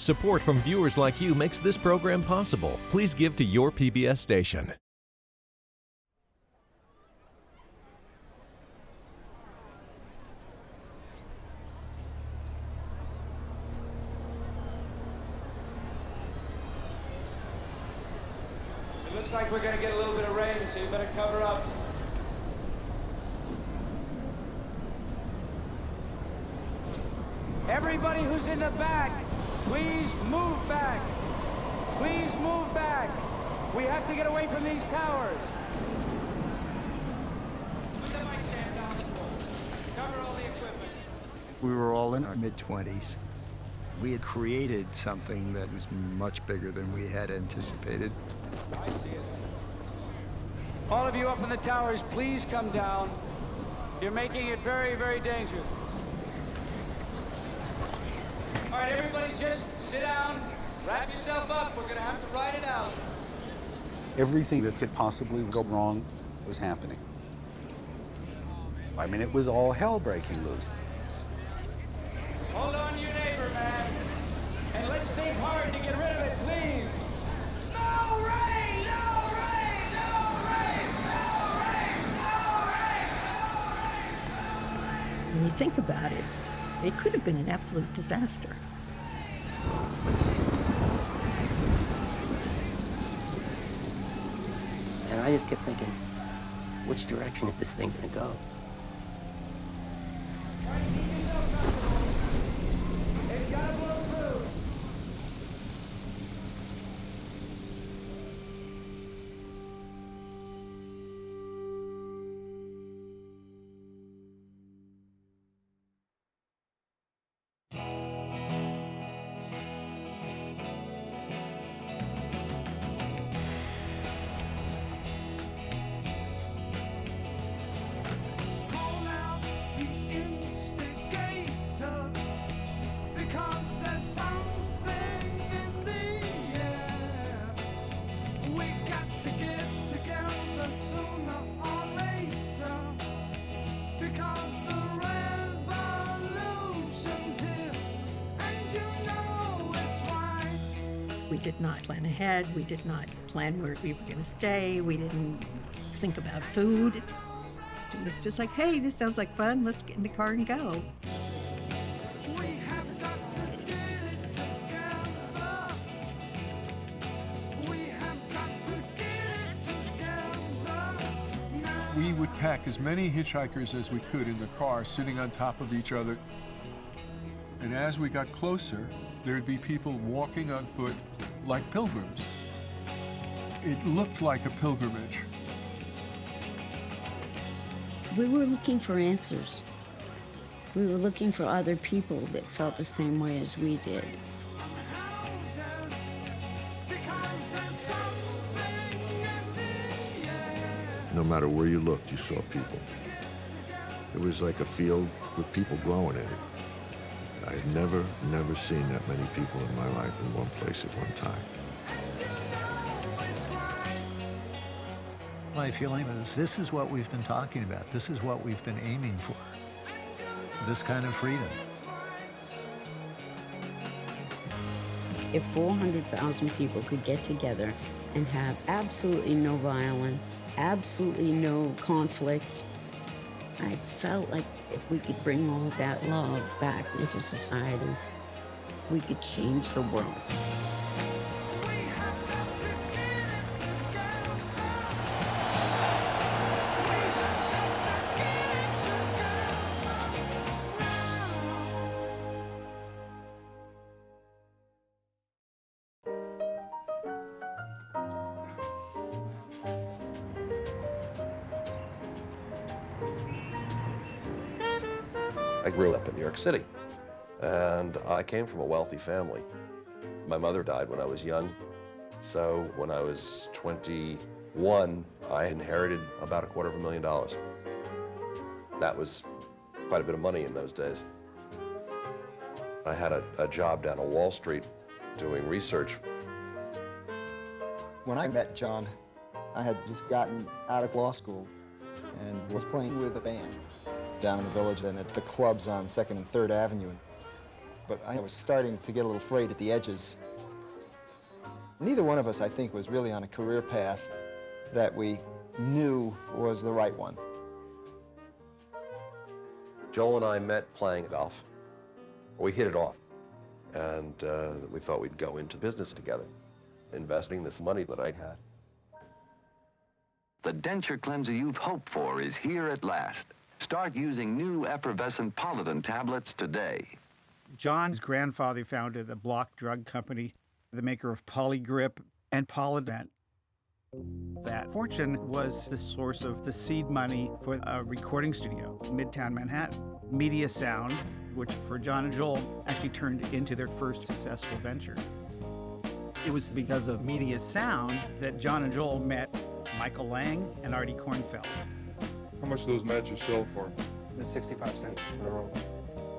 Support from viewers like you makes this program possible. Please give to your PBS station. It looks like we're going to get a little bit of rain, so you better cover up. Everybody who's in the back, please move back. Please move back. We have to get away from these towers. Put the mic stands down the floor. Cover all the equipment. We were all in our mid-20s. We had created something that was much bigger than we had anticipated. I see it. All of you up in the towers, please come down. You're making it very, very dangerous. All right, everybody, just sit down, wrap yourself up. We're going to have to ride it out. Everything that could possibly go wrong was happening. I mean, it was all hell breaking loose. Hold on to your neighbor, man. And let's think hard to get rid of it, please. No rain! No rain! No rain! No rain! No rain! No rain! No rain! When you think about it, it could have been an absolute disaster. And I just kept thinking, which direction is this thing gonna go? It's gotta blow through. We did not plan ahead. We did not plan where we were going to stay. We didn't think about food. It was just like, hey, this sounds like fun. Let's get in the car and go. We would pack as many hitchhikers as we could in the car, sitting on top of each other. And as we got closer, there'd be people walking on foot like pilgrims. It looked like a pilgrimage. We were looking for answers. We were looking for other people that felt the same way as we did. No matter where you looked, you saw people. It was like a field with people growing in it. I had never seen that many people in my life in one place at one time. My feeling is this is what we've been talking about. This is what we've been aiming for. This kind of freedom. If 400,000 people could get together and have absolutely no violence, absolutely no conflict, I felt like if we could bring all of that love back into society, we could change the world. I grew up in New York City, and I came from a wealthy family. My mother died when I was young, so when I was 21, I inherited about $250,000. That was quite a bit of money in those days. I had a job down on Wall Street doing research. When I met John, I had just gotten out of law school and was playing with a band down in the village and at the clubs on 2nd and 3rd Avenue. but I was starting to get a little frayed at the edges. Neither one of us, I think, was really on a career path that we knew was the right one. Joel and I met playing golf. We hit it off, and we thought we'd go into business together, investing this money that I'd had. The denture cleanser you've hoped for is here at last. Start using new effervescent Polident tablets today. John's grandfather founded the Block Drug Company, the maker of Polygrip and Polident. That fortune was the source of the seed money for a recording studio in Midtown Manhattan. Media Sound, which for John and Joel actually turned into their first successful venture. It was because of Media Sound that John and Joel met Michael Lang and Artie Kornfeld. How much do those matches sell for? 65 cents for a roll.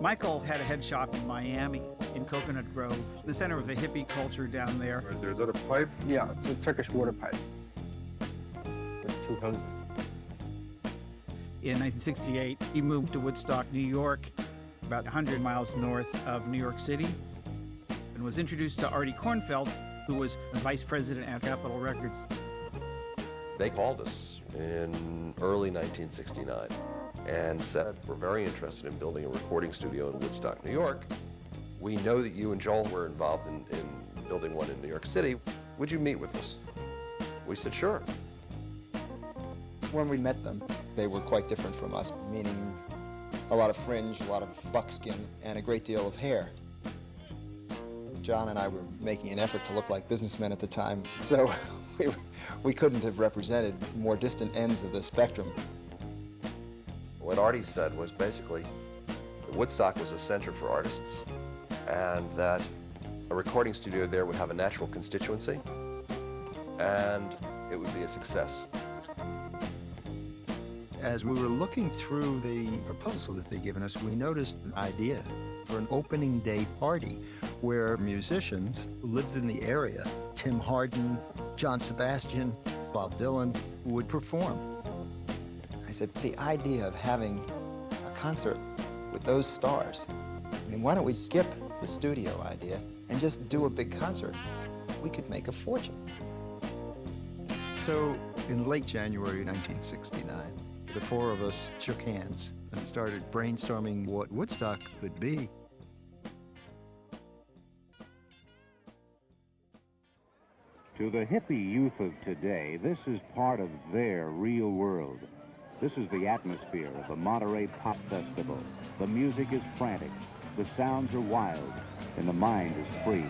Michael had a head shop in Miami, in Coconut Grove, the center of the hippie culture down there. Right there, is that a pipe? Yeah, it's a Turkish water pipe with 2 hoses. In 1968, he moved to Woodstock, New York, about 100 miles north of New York City, and was introduced to Artie Kornfeld, who was vice president at Capitol Records. They called us in early 1969 and said, we're very interested in building a recording studio in Woodstock, New York. We know that you and Joel were involved in building one in New York City. Would you meet with us? We said, sure. When we met them, they were quite different from us, meaning a lot of fringe, a lot of buckskin, and a great deal of hair. John and I were making an effort to look like businessmen at the time, so we couldn't have represented more distant ends of the spectrum. What Artie said was basically that Woodstock was a center for artists, and that a recording studio there would have a natural constituency, and it would be a success. As we were looking through the proposal that they'd given us, we noticed an idea for an opening day party where musicians who lived in the area, Tim Hardin, John Sebastian, Bob Dylan, would perform. I said, the idea of having a concert with those stars, I mean, why don't we skip the studio idea and just do a big concert? We could make a fortune. So in late January 1969, the 4 of us shook hands and started brainstorming what Woodstock could be. To the hippie youth of today, this is part of their real world. This is the atmosphere of the Monterey Pop Festival. The music is frantic, the sounds are wild, and the mind is free.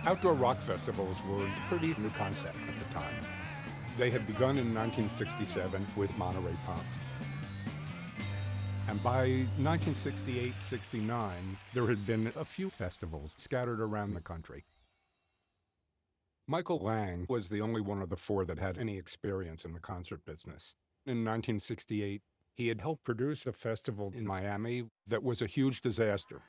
Outdoor rock festivals were a pretty new concept at the time. They had begun in 1967 with Monterey Pop. And by 1968-69, there had been a few festivals scattered around the country. Michael Lang was the only one of the 4 that had any experience in the concert business. In 1968, he had helped produce a festival in Miami that was a huge disaster.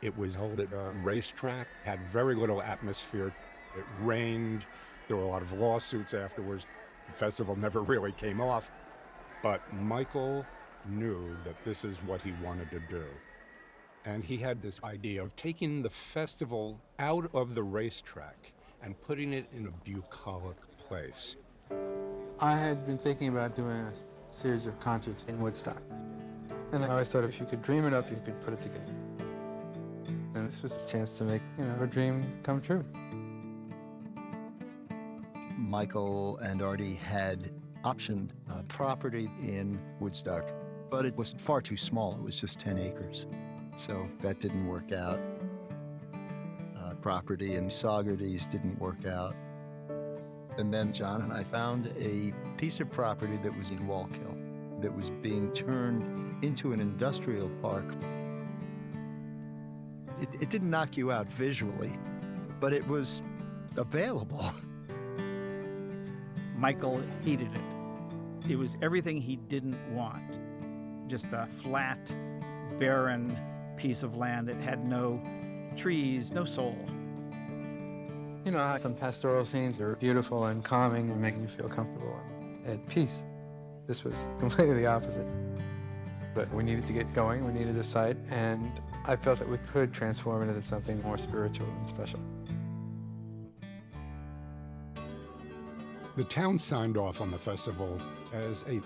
It was held at a racetrack, had very little atmosphere. It rained. There were a lot of lawsuits afterwards. The festival never really came off. But Michael knew that this is what he wanted to do. And he had this idea of taking the festival out of the racetrack and putting it in a bucolic place. I had been thinking about doing a series of concerts in Woodstock. And I always thought if you could dream it up, you could put it together. And this was a chance to make, a dream come true. Michael and Artie had optioned a property in Woodstock, but it was far too small. It was just 10 acres. So that didn't work out. Property in Saugerties didn't work out. And then John and I found a piece of property that was in Wallkill that was being turned into an industrial park. It didn't knock you out visually, but it was available. Michael hated it. It was everything he didn't want. Just a flat, barren piece of land that had no trees, no soul. You know how some pastoral scenes are beautiful and calming and making you feel comfortable and at peace. This was completely the opposite. But we needed to get going, we needed a site, and I felt that we could transform it into something more spiritual and special. The town signed off on the festival as a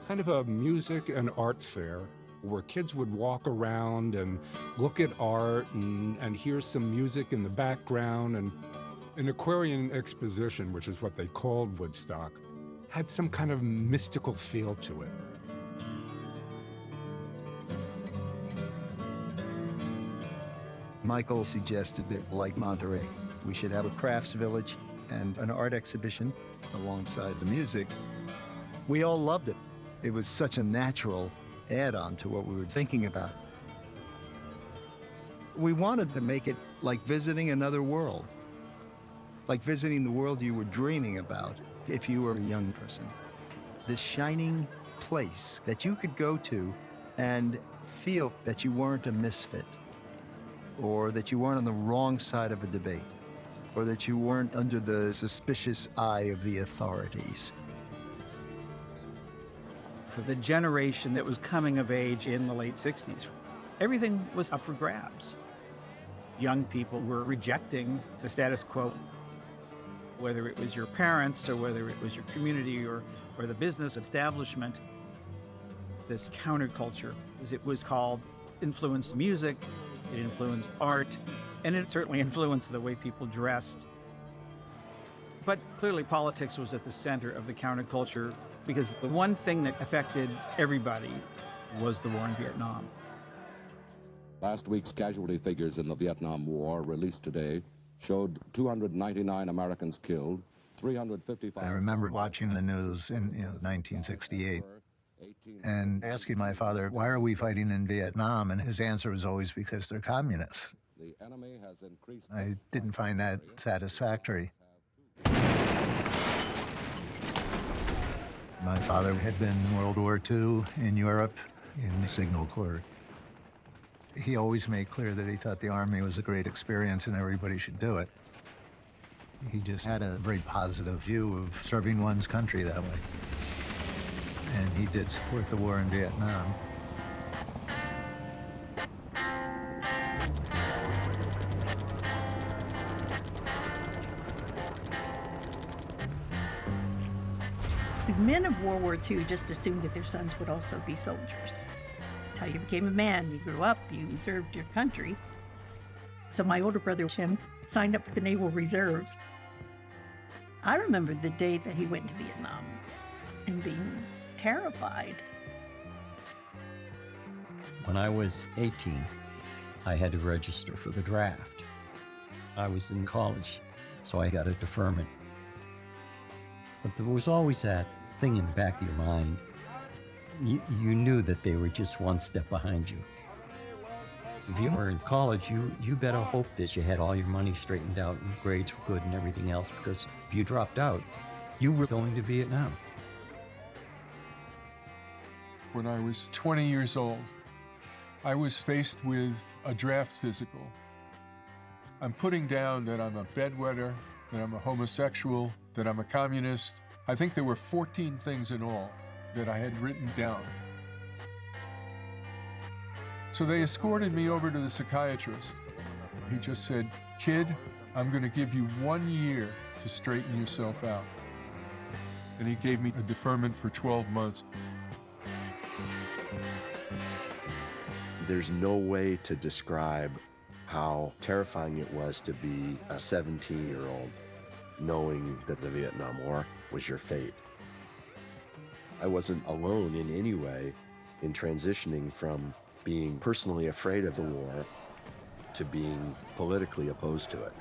kind of a music and arts fair where kids would walk around and look at art and hear some music in the background. And an Aquarian exposition, which is what they called Woodstock, had some kind of mystical feel to it. Michael suggested that, like Monterey, we should have a crafts village and an art exhibition alongside the music. We all loved it. It was such a natural add-on to what we were thinking about. We wanted to make it like visiting another world, like visiting the world you were dreaming about if you were a young person. This shining place that you could go to and feel that you weren't a misfit, or that you weren't on the wrong side of a debate, or that you weren't under the suspicious eye of the authorities. For the generation that was coming of age in the late 60s, everything was up for grabs. Young people were rejecting the status quo, whether it was your parents or whether it was your community or the business establishment. This counterculture, as it was called, influenced music, it influenced art, and it certainly influenced the way people dressed. But clearly politics was at the center of the counterculture because the one thing that affected everybody was the war in Vietnam. Last week's casualty figures in the Vietnam War, released today, showed 299 Americans killed, 355... I remember watching the news in 1968 and asking my father, why are we fighting in Vietnam? And his answer was always because they're communists. The enemy has increased... I didn't find that satisfactory. My father had been in World War II in Europe in the Signal Corps. He always made clear that he thought the Army was a great experience and everybody should do it. He just had a very positive view of serving one's country that way. And he did support the war in Vietnam. The men of World War II just assumed that their sons would also be soldiers. That's how you became a man. You grew up, you served your country. So my older brother, Tim, signed up for the Naval Reserves. I remember the day that he went to Vietnam and being terrified. When I was 18, I had to register for the draft. I was in college, so I got a deferment. But there was always that thing in the back of your mind. You knew that they were just one step behind you. If you were in college, you better hope that you had all your money straightened out and grades were good and everything else, because if you dropped out, you were going to Vietnam. When I was 20 years old, I was faced with a draft physical. I'm putting down that I'm a bedwetter, that I'm a homosexual, that I'm a communist. I think there were 14 things in all that I had written down. So they escorted me over to the psychiatrist. He just said, "Kid, I'm going to give you 1 year to straighten yourself out." And he gave me a deferment for 12 months. There's no way to describe how terrifying it was to be a 17-year-old knowing that the Vietnam War was your fate. I wasn't alone in any way in transitioning from being personally afraid of the war to being politically opposed to it.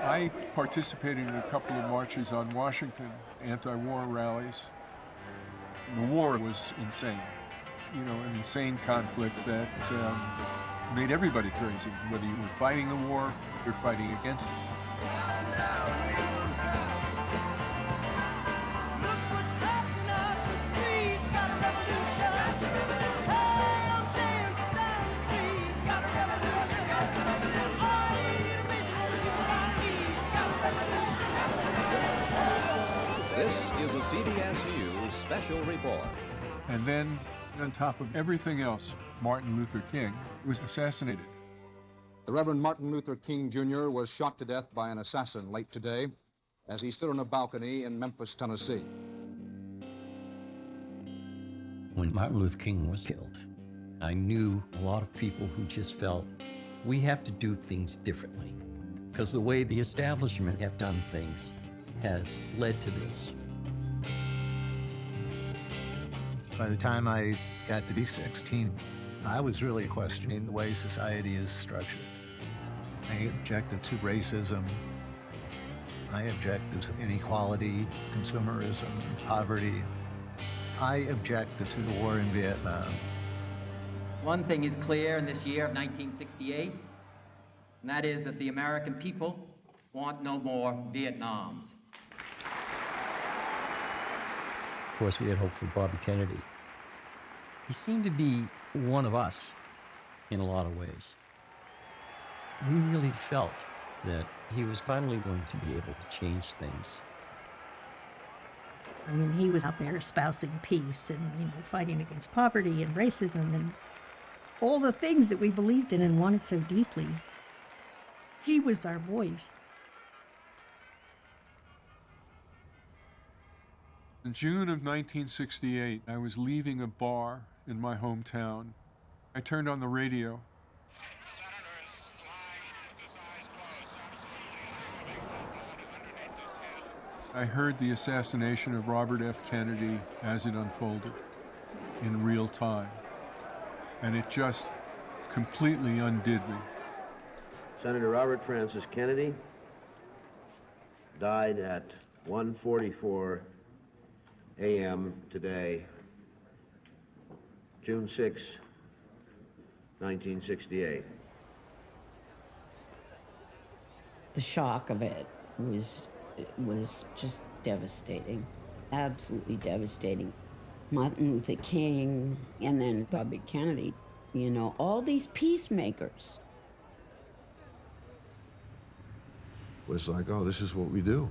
I participated in a couple of marches on Washington, anti-war rallies. The war was insane, an insane conflict that made everybody crazy, whether you were fighting the war or fighting against it. Got a revolution. Hey, I'm dancing down the street. Got a revolution. CBS News Special Report. And then, on top of everything else, Martin Luther King was assassinated. The Reverend Martin Luther King Jr. was shot to death by an assassin late today as he stood on a balcony in Memphis, Tennessee. When Martin Luther King was killed, I knew a lot of people who just felt we have to do things differently because the way the establishment have done things has led to this. By the time I got to be 16, I was really questioning the way society is structured. I objected to racism. I objected to inequality, consumerism, poverty. I objected to the war in Vietnam. One thing is clear in this year of 1968, and that is that the American people want no more Vietnams. Of course, we had hope for Bobby Kennedy. He seemed to be one of us in a lot of ways. We really felt that he was finally going to be able to change things. I mean, he was out there espousing peace and, fighting against poverty and racism and all the things that we believed in and wanted so deeply. He was our voice. In June of 1968, I was leaving a bar in my hometown. I turned on the radio. I heard the assassination of Robert F. Kennedy as it unfolded in real time. And it just completely undid me. Senator Robert Francis Kennedy died at 1:44 a.m. today, June 6, 1968. The shock of it was just devastating, absolutely devastating. Martin Luther King and then Bobby Kennedy, all these peacemakers. It was like, oh, this is what we do.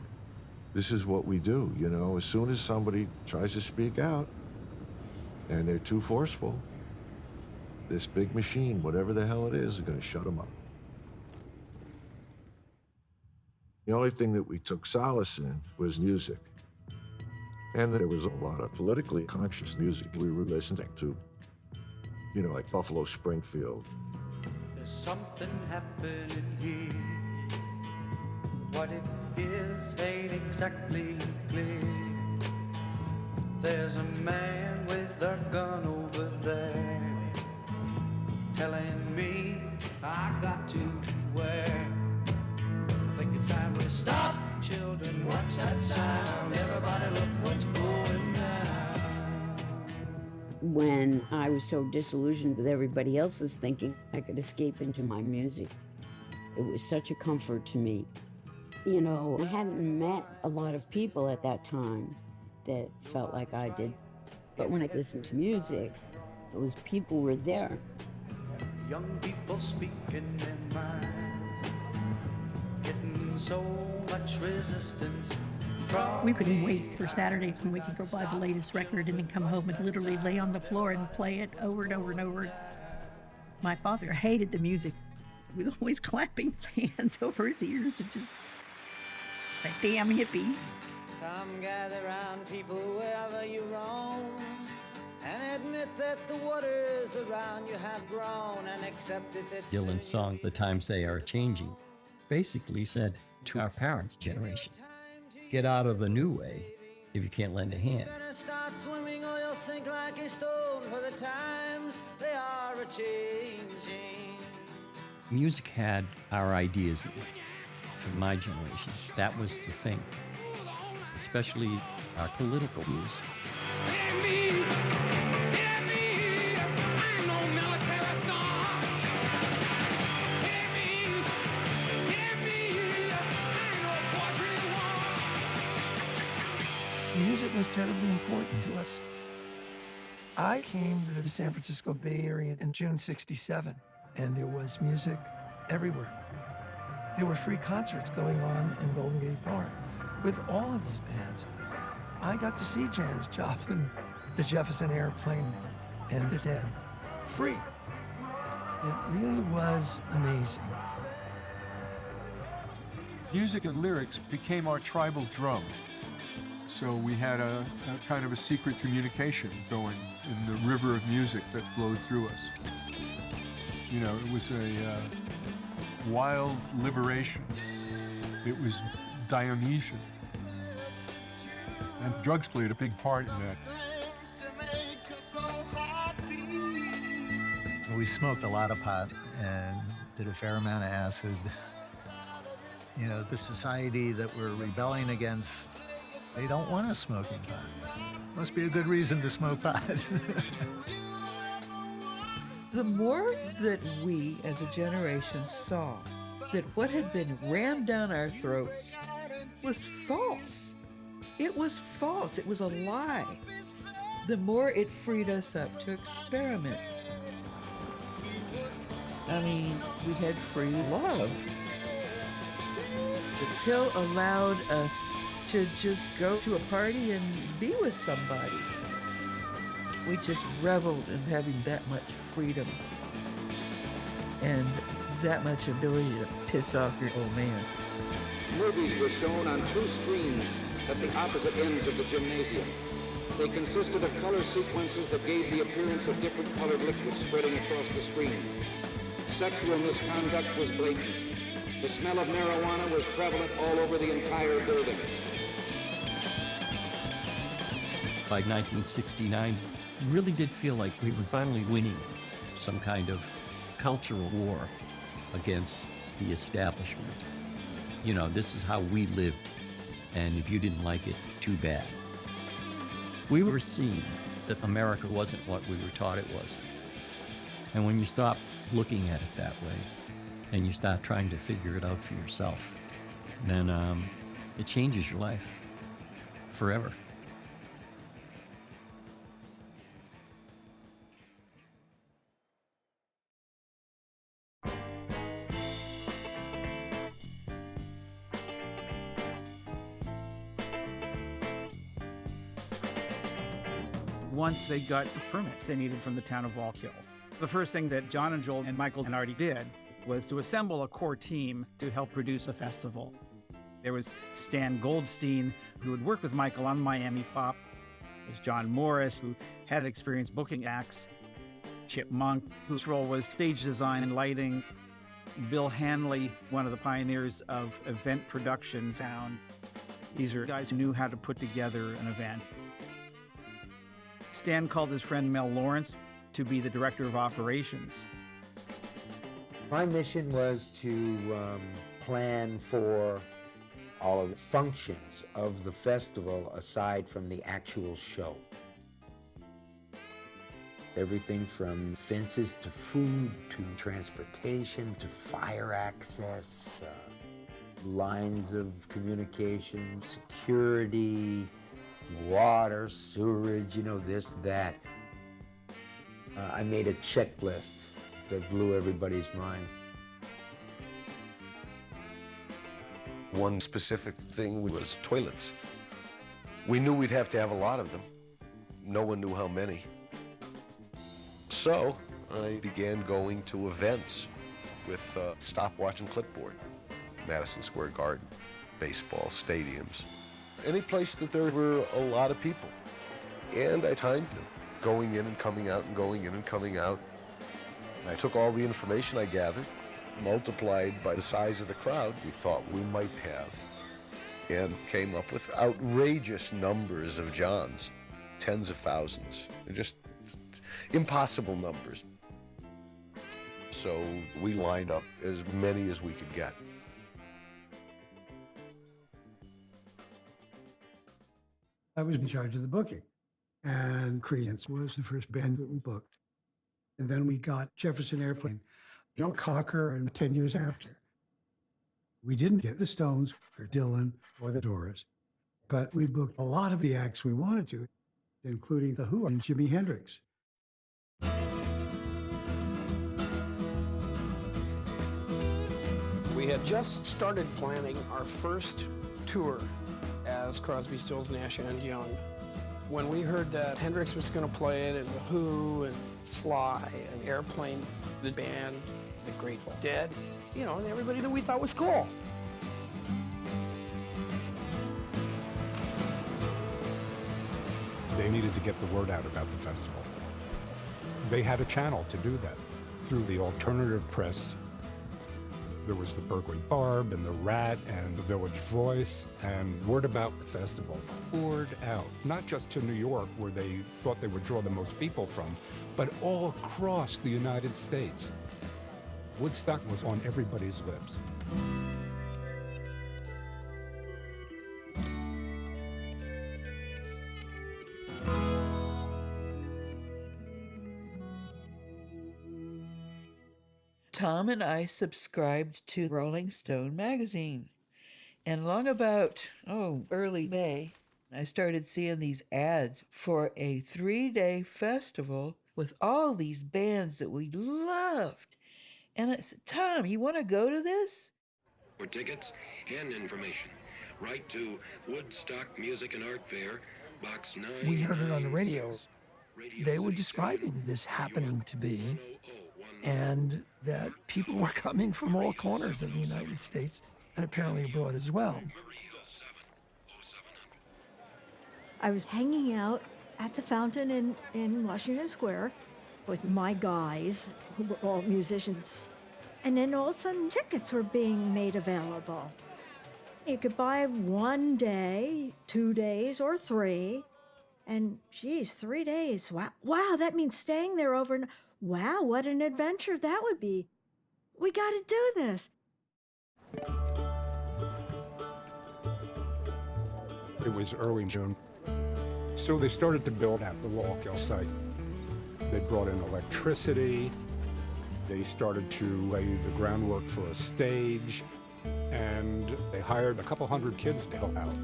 This is what we do, As soon as somebody tries to speak out and they're too forceful, this big machine, whatever the hell it is going to shut them up. The only thing that we took solace in was music. And there was a lot of politically conscious music we were listening to, like Buffalo Springfield. There's something happening here. What it is ain't exactly clear. There's a man with a gun over there telling me I got to beware. I think it's time we stop, children. What's that sound? Everybody look what's going down. When I was so disillusioned with everybody else's thinking, I could escape into my music. It was such a comfort to me. I hadn't met a lot of people at that time that felt like I did. But when I listened to music, those people were there. Young people speaking their minds, getting so much resistance. We couldn't wait for Saturdays when we could go buy the latest record and then come home and literally lay on the floor and play it over and over and over. My father hated the music. He was always clapping his hands over his ears and just... It's like, damn hippies. Come gather round, people, wherever you roam, and admit that the waters around you have grown, and accept it that Dylan's song, The Times They Are Changing, basically said to our parents' generation, get out of the new way if you can't lend a hand. better start swimming or you'll sink like a stone, for the times they are a-changing. Music had our ideas in it. For my generation, that was the thing, especially our political views. Music was terribly important to us. I came to the San Francisco Bay Area in June '67, and there was music everywhere. There were free concerts going on in Golden Gate Park with all of these bands. I got to see Janis Joplin, the Jefferson Airplane, and the Dead, free. It really was amazing. Music and lyrics became our tribal drum. So we had a kind of a secret communication going in the river of music that flowed through us. You know, it was a wild liberation. It was Dionysian. And drugs played a big part in that. We smoked a lot of pot and did a fair amount of acid. You know, the society that we're rebelling against, they don't want us smoking pot. Must be a good reason to smoke pot. The more that we as a generation saw that what had been rammed down our throats was false. It was false. It was a lie. The more it freed us up to experiment. I mean, we had free love. The pill allowed us to just go to a party and be with somebody. We just reveled in having that much freedom and that much ability to piss off your old man. Movies were shown on 2 screens at the opposite ends of the gymnasium. They consisted of color sequences that gave the appearance of different colored liquids spreading across the screen. Sexual misconduct was blatant. The smell of marijuana was prevalent all over the entire building. By 1969, it really did feel like we were finally winning some kind of cultural war against the establishment. You know, this is how we lived, and if you didn't like it, too bad. We were seeing that America wasn't what we were taught it was. And when you stop looking at it that way, and you start trying to figure it out for yourself, then it changes your life forever. Once they got the permits they needed from the town of Wallkill, the first thing that John and Joel and Michael and Artie did was to assemble a core team to help produce a festival. There was Stan Goldstein, who had worked with Michael on Miami Pop. There's John Morris, who had experience booking acts. Chip Monk, whose role was stage design and lighting. Bill Hanley, one of the pioneers of event production sound. These are guys who knew how to put together an event. Stan called his friend Mel Lawrence to be the director of operations. My mission was to plan for all of the functions of the festival aside from the actual show. Everything from fences to food to transportation to fire access, lines of communication, security, water, sewerage, you know, this, that. I made a checklist that blew everybody's minds. One specific thing was toilets. We knew we'd have to have a lot of them. No one knew how many. So I began going to events with stopwatch and clipboard. Madison Square Garden, baseball stadiums, any place that there were a lot of people. And I timed them, going in and coming out and going in and coming out. And I took all the information I gathered, multiplied by the size of the crowd we thought we might have, and came up with outrageous numbers of Johns, tens of thousands. They're just impossible numbers. So we lined up as many as we could get. I was in charge of the booking, and Creedence was the first band that we booked. And then we got Jefferson Airplane, Joe Cocker, and 10 years after. We didn't get the Stones or Dylan or the Doors, but we booked a lot of the acts we wanted to, including The Who and Jimi Hendrix. We had just started planning our first tour as Crosby, Stills, Nash and Young. When we heard that Hendrix was going to play it, and The Who, and Sly, and Airplane, the band, The Grateful Dead, you know, and everybody that we thought was cool. They needed to get the word out about the festival. They had a channel to do that through the alternative press. There was the Berkeley Barb and the Rat and the Village Voice, and word about the festival poured out, not just to New York, where they thought they would draw the most people from, but all across the United States. Woodstock was on everybody's lips. Tom and I subscribed to Rolling Stone magazine. And long about, early May, I started seeing these ads for a 3-day festival with all these bands that we loved. And I said, Tom, you want to go to this? For tickets and information, write to Woodstock Music and Art Fair, Box 9. We heard it on the radio. They were describing this happening to be, and that people were coming from all corners of the United States and apparently abroad as well. I was hanging out at the fountain in Washington Square with my guys, who were all musicians. And then all of a sudden, tickets were being made available. You could buy 1 day, 2 days, or 3. And geez, 3 days. Wow, that means staying there overnight. Wow, what an adventure that would be. We got to do this. It was early June, so they started to build out the Wallkill site. They brought in electricity, they started to lay the groundwork for a stage, and they hired a couple hundred kids to help out.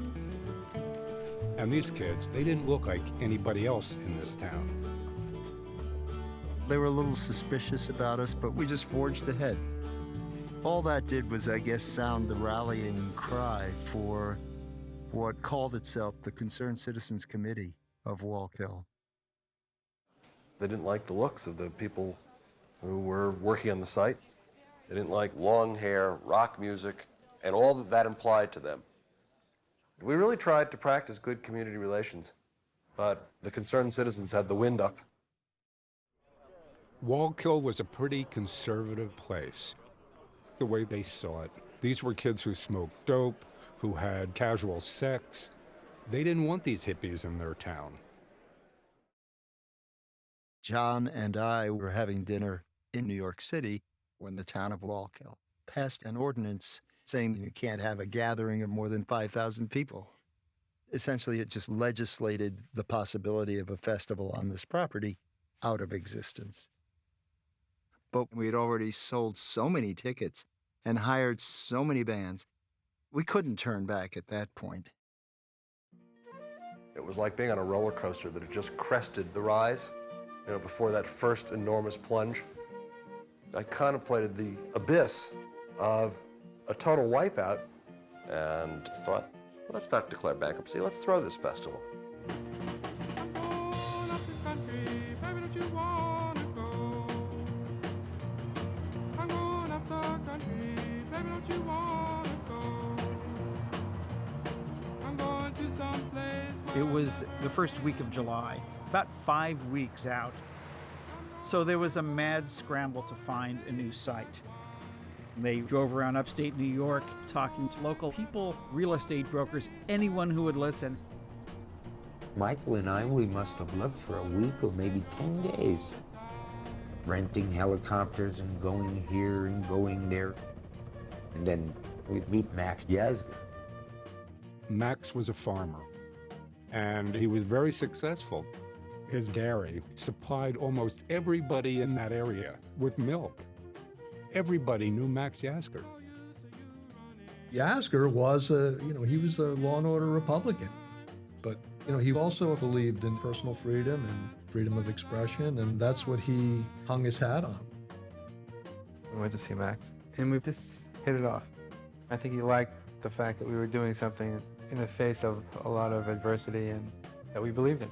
And these kids, they didn't look like anybody else in this town. They were a little suspicious about us, but we just forged ahead. All that did was, I guess, sound the rallying cry for what called itself the Concerned Citizens Committee of Wallkill. They didn't like the looks of the people who were working on the site. They didn't like long hair, rock music, and all that that implied to them. We really tried to practice good community relations, but the Concerned Citizens had the wind up. Wallkill was a pretty conservative place, the way they saw it. These were kids who smoked dope, who had casual sex. They didn't want these hippies in their town. John and I were having dinner in New York City when the town of Wallkill passed an ordinance saying you can't have a gathering of more than 5,000 people. Essentially, it just legislated the possibility of a festival on this property out of existence. But we had already sold so many tickets and hired so many bands, we couldn't turn back at that point. It was like being on a roller coaster that had just crested the rise, before that first enormous plunge. I contemplated the abyss of a total wipeout and thought, well, let's not declare bankruptcy, let's throw this festival. It was the first week of July, about 5 weeks out. So there was a mad scramble to find a new site. They drove around upstate New York, talking to local people, real estate brokers, anyone who would listen. Michael and I, we must have looked for a week or maybe 10 days, renting helicopters and going here and going there. And then we'd meet Max Yasgur. Max was a farmer, and he was very successful. His dairy supplied almost everybody in that area with milk. Everybody knew Max Yasgur. Yasgur was he was a law and order Republican, but, he also believed in personal freedom and freedom of expression, and that's what he hung his hat on. We went to see Max, and we just hit it off. I think he liked the fact that we were doing something in the face of a lot of adversity and that we believed in.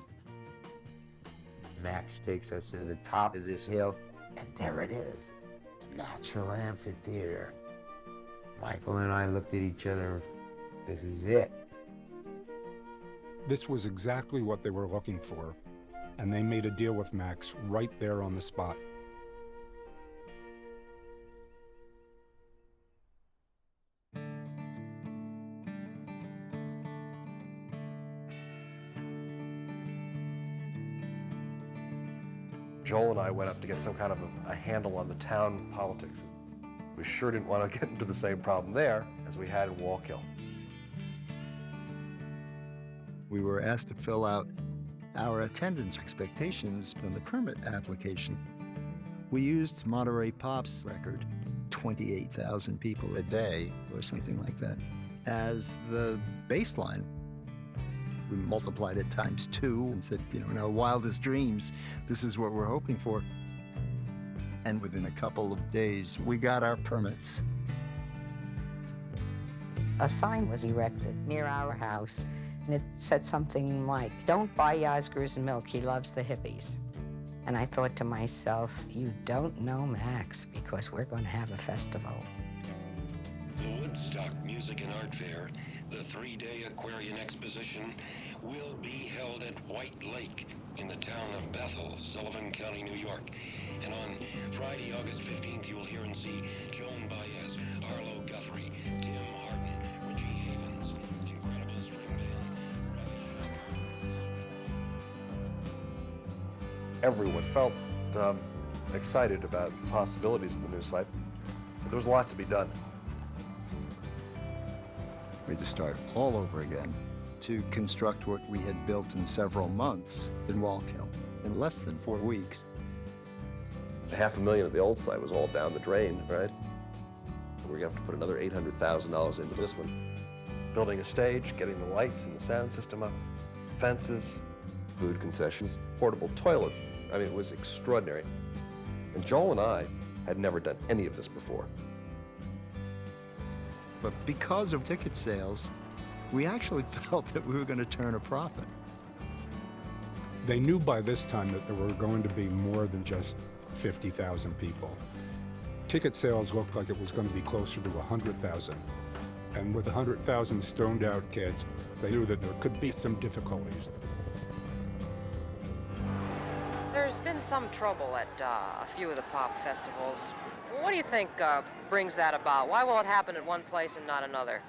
Max takes us to the top of this hill, and there it is, the natural amphitheater. Michael and I looked at each other. This is it. This was exactly what they were looking for, and they made a deal with Max right there on the spot. Joel and I went up to get some kind of a handle on the town politics. We sure didn't want to get into the same problem there as we had in Wallkill. We were asked to fill out our attendance expectations on the permit application. We used Monterey Pop's record, 28,000 people a day or something like that, as the baseline. We multiplied it times 2 and said, in our wildest dreams, this is what we're hoping for. And within a couple of days, we got our permits. A sign was erected near our house, and it said something like, "Don't buy Yasgur's milk, he loves the hippies." And I thought to myself, you don't know Max, because we're going to have a festival. The Woodstock Music and Art Fair, the 3-day Aquarian Exposition, will be held at White Lake in the town of Bethel, Sullivan County, New York. And on Friday, August 15th, you will hear and see Joan Baez, Arlo Guthrie, Tim Hardin, Richie Havens, the incredible string band. Everyone felt excited about the possibilities of the new site, but there was a lot to be done. We had to start all over again to construct what we had built in several months in Wallkill, in less than 4 weeks. $500,000 at the old site was all down the drain, right? We're gonna have to put another $800,000 into this one. Building a stage, getting the lights and the sound system up, fences, food concessions, portable toilets. I mean, it was extraordinary. And Joel and I had never done any of this before. But because of ticket sales, we actually felt that we were going to turn a profit. They knew by this time that there were going to be more than just 50,000 people. Ticket sales looked like it was going to be closer to 100,000. And with 100,000 stoned-out kids, they knew that there could be some difficulties. There's been some trouble at a few of the pop festivals. What do you think brings that about? Why will it happen at one place and not another?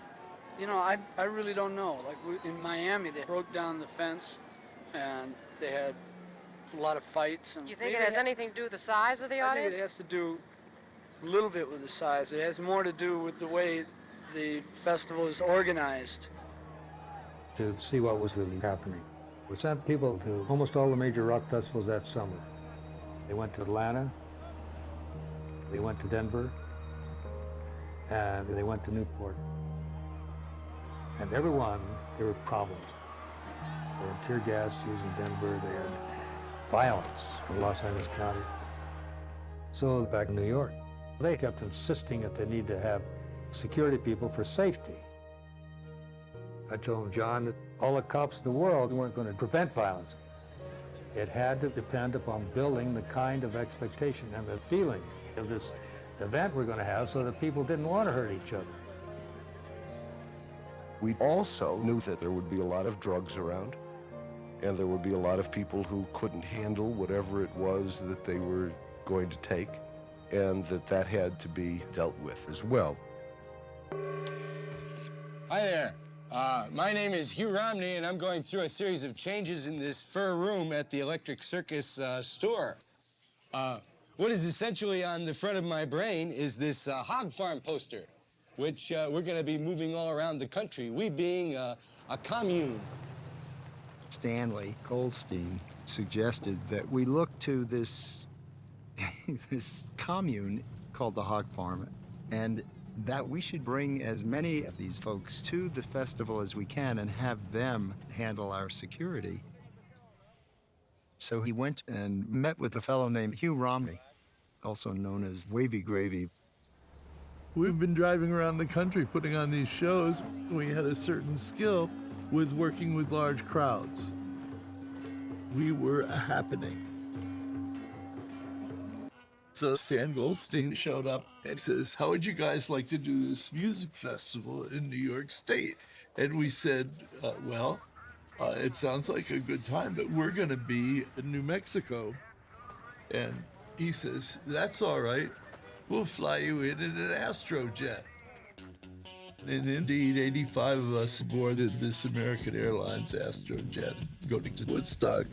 You know, I really don't know. Like in Miami, they broke down the fence, and they had a lot of fights. And You think it has anything to do with the size of the I audience? think it has to do a little bit with the size. It has more to do with the way the festival is organized. To see what was really happening. We sent people to almost all the major rock festivals that summer. They went to Atlanta, they went to Denver, and they went to Newport. And everyone, there were problems. They had tear gas used in Denver, they had violence in Los Angeles County. So back in New York, they kept insisting that they need to have security people for safety. I told him, John, that all the cops in the world weren't going to prevent violence. It had to depend upon building the kind of expectation and the feeling of this event we're going to have so that people didn't want to hurt each other. We also knew that there would be a lot of drugs around, and there would be a lot of people who couldn't handle whatever it was that they were going to take, and that had to be dealt with as well. Hi there. My name is Hugh Romney, and I'm going through a series of changes in this fur room at the Electric Circus store. What is essentially on the front of my brain is this hog farm poster, which we're going to be moving all around the country, we being a commune. Stanley Goldstein suggested that we look to this, this commune called the Hog Farm, and that we should bring as many of these folks to the festival as we can and have them handle our security. So he went and met with a fellow named Hugh Romney, also known as Wavy Gravy. We've been driving around the country putting on these shows. We had a certain skill with working with large crowds. We were a happening. So Stan Goldstein showed up and says, how would you guys like to do this music festival in New York State? And we said, it sounds like a good time, but we're going to be in New Mexico. And he says, that's all right. We'll fly you in an Astrojet. And indeed, 85 of us boarded this American Airlines Astrojet going to Woodstock.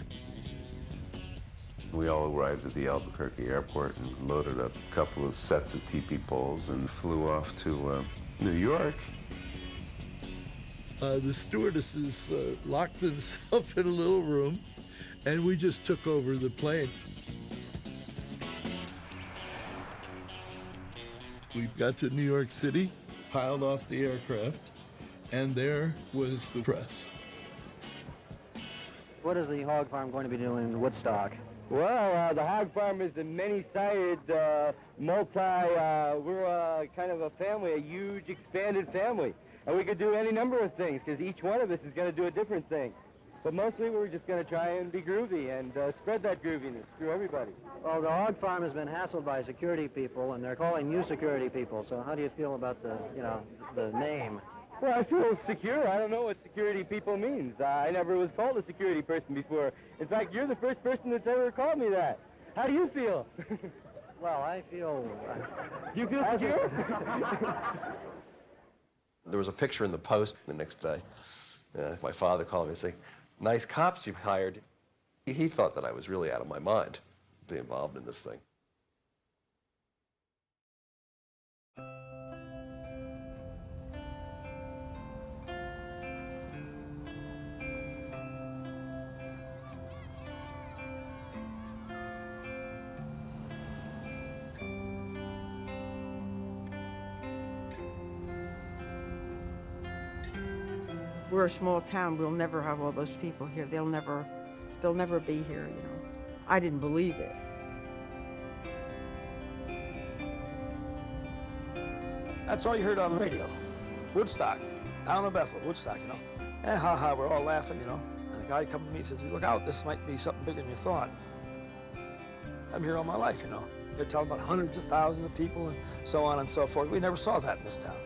We all arrived at the Albuquerque airport and loaded up a couple of sets of teepee poles and flew off to New York. The stewardesses locked themselves in a little room, and we just took over the plane. We got to New York City, piled off the aircraft, and there was the press. What is the hog farm going to be doing in Woodstock? Well, the hog farm is a many-sided, we're kind of a family, a huge expanded family. And we could do any number of things, because each one of us is going to do a different thing. But mostly we're just going to try and be groovy and spread that grooviness through everybody. Well, the hog farm has been hassled by security people, and they're calling you security people. So how do you feel about the name? Well, I feel secure. I don't know what security people means. I never was called a security person before. In fact, you're the first person that's ever called me that. How do you feel? Well, I feel... You feel secure? There was a picture in the Post the next day. My father called me and said, nice cops you've hired. He thought that I was really out of my mind to be involved in this thing. We're a small town. We'll never have all those people here. They'll never be here, you know. I didn't believe it. That's all you heard on the radio. Woodstock, town of Bethel, Woodstock, you know. And we're all laughing, you know. And the guy comes to me and says, look out, this might be something bigger than you thought. I'm here all my life, you know. They're talking about hundreds of thousands of people and so on and so forth. We never saw that in this town.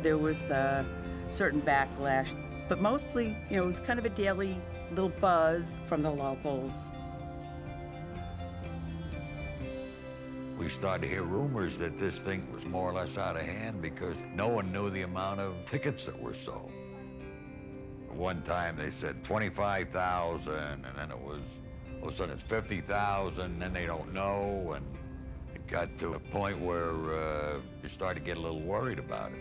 There was a certain backlash, but mostly, you know, it was kind of a daily little buzz from the locals. We started to hear rumors that this thing was more or less out of hand because no one knew the amount of tickets that were sold. One time they said 25,000, and then it was, all of a sudden it's 50,000, then they don't know, and it got to a point where you started to get a little worried about it.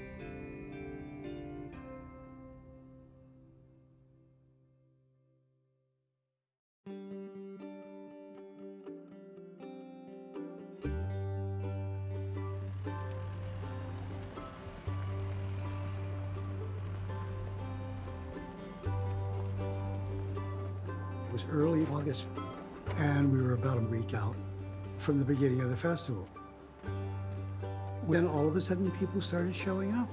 It was early August, and we were about a week out from the beginning of the festival, when all of a sudden people started showing up.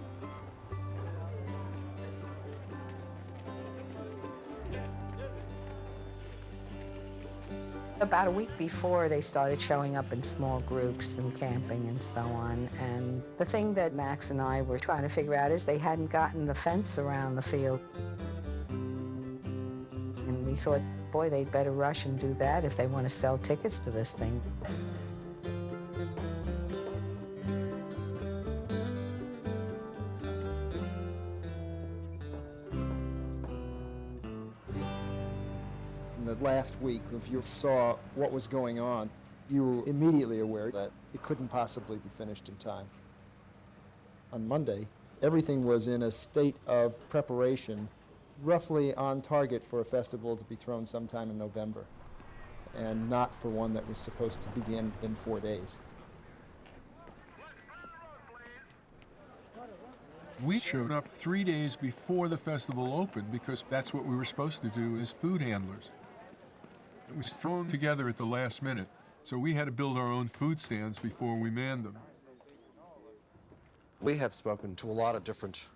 About a week before, they started showing up in small groups and camping and so on. And the thing that Max and I were trying to figure out is they hadn't gotten the fence around the field. And we thought, boy, they'd better rush and do that if they want to sell tickets to this thing. In the last week, if you saw what was going on, you were immediately aware that it couldn't possibly be finished in time. On Monday, everything was in a state of preparation, roughly on target for a festival to be thrown sometime in November, and not for one that was supposed to begin in 4 days. We showed up 3 days before the festival opened because that's what we were supposed to do as food handlers. It was thrown together at the last minute, so we had to build our own food stands before we manned them. We have spoken to a lot of different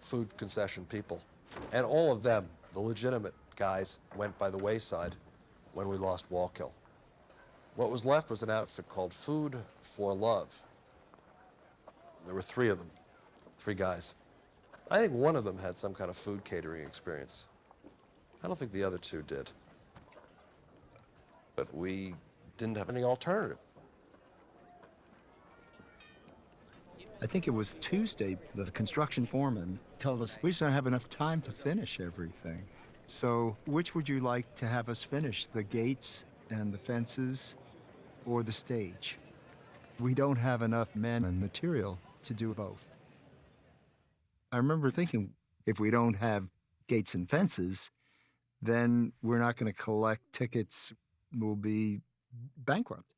food concession people, and all of them, the legitimate guys, went by the wayside when we lost Wallkill. What was left was an outfit called Food for Love. There were 3 of them, 3 guys. I think one of them had some kind of food catering experience. I don't think the other 2 did. But we didn't have any alternative. I think it was Tuesday, the construction foreman told us we just don't have enough time to finish everything. So which would you like to have us finish, the gates and the fences or the stage? We don't have enough men and material to do both. I remember thinking, if we don't have gates and fences, then we're not going to collect tickets, we'll be bankrupt.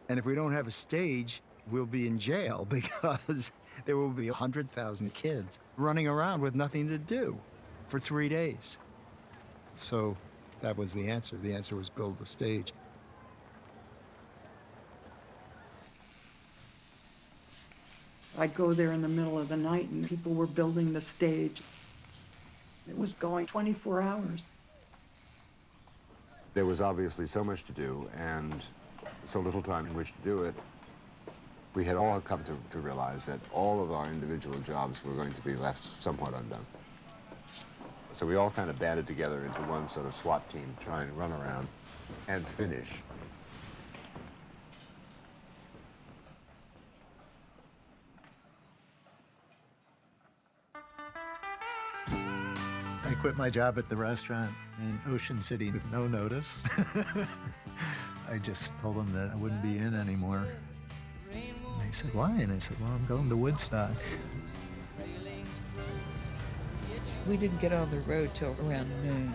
And if we don't have a stage, we'll be in jail because there will be 100,000 kids running around with nothing to do for 3 days. So that was the answer. The answer was build the stage. I'd go there in the middle of the night and people were building the stage. It was going 24 hours. There was obviously so much to do and so little time in which to do it. We had all come to realize that all of our individual jobs were going to be left somewhat undone. So we all kind of banded together into one sort of SWAT team, trying to run around and finish. I quit my job at the restaurant in Ocean City with no notice. I just told them that I wouldn't be in anymore. And they said, why? And I said, well, I'm going to Woodstock. We didn't get on the road till around noon.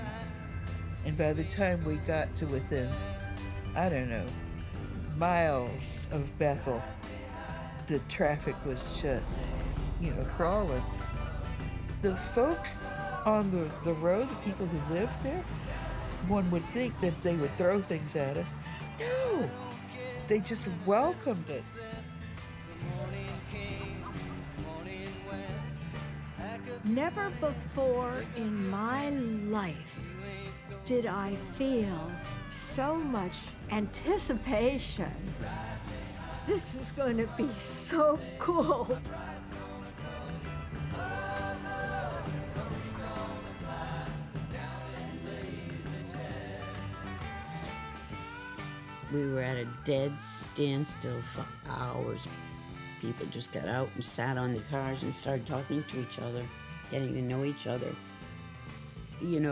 And by the time we got to within, I don't know, miles of Bethel, the traffic was just, crawling. The folks on the road, the people who lived there, one would think that they would throw things at us. No, they just welcomed us. Never before in my life did I feel so much anticipation. This is going to be so cool. We were at a dead standstill for hours. People just got out and sat on the cars and started talking to each other, getting to know each other.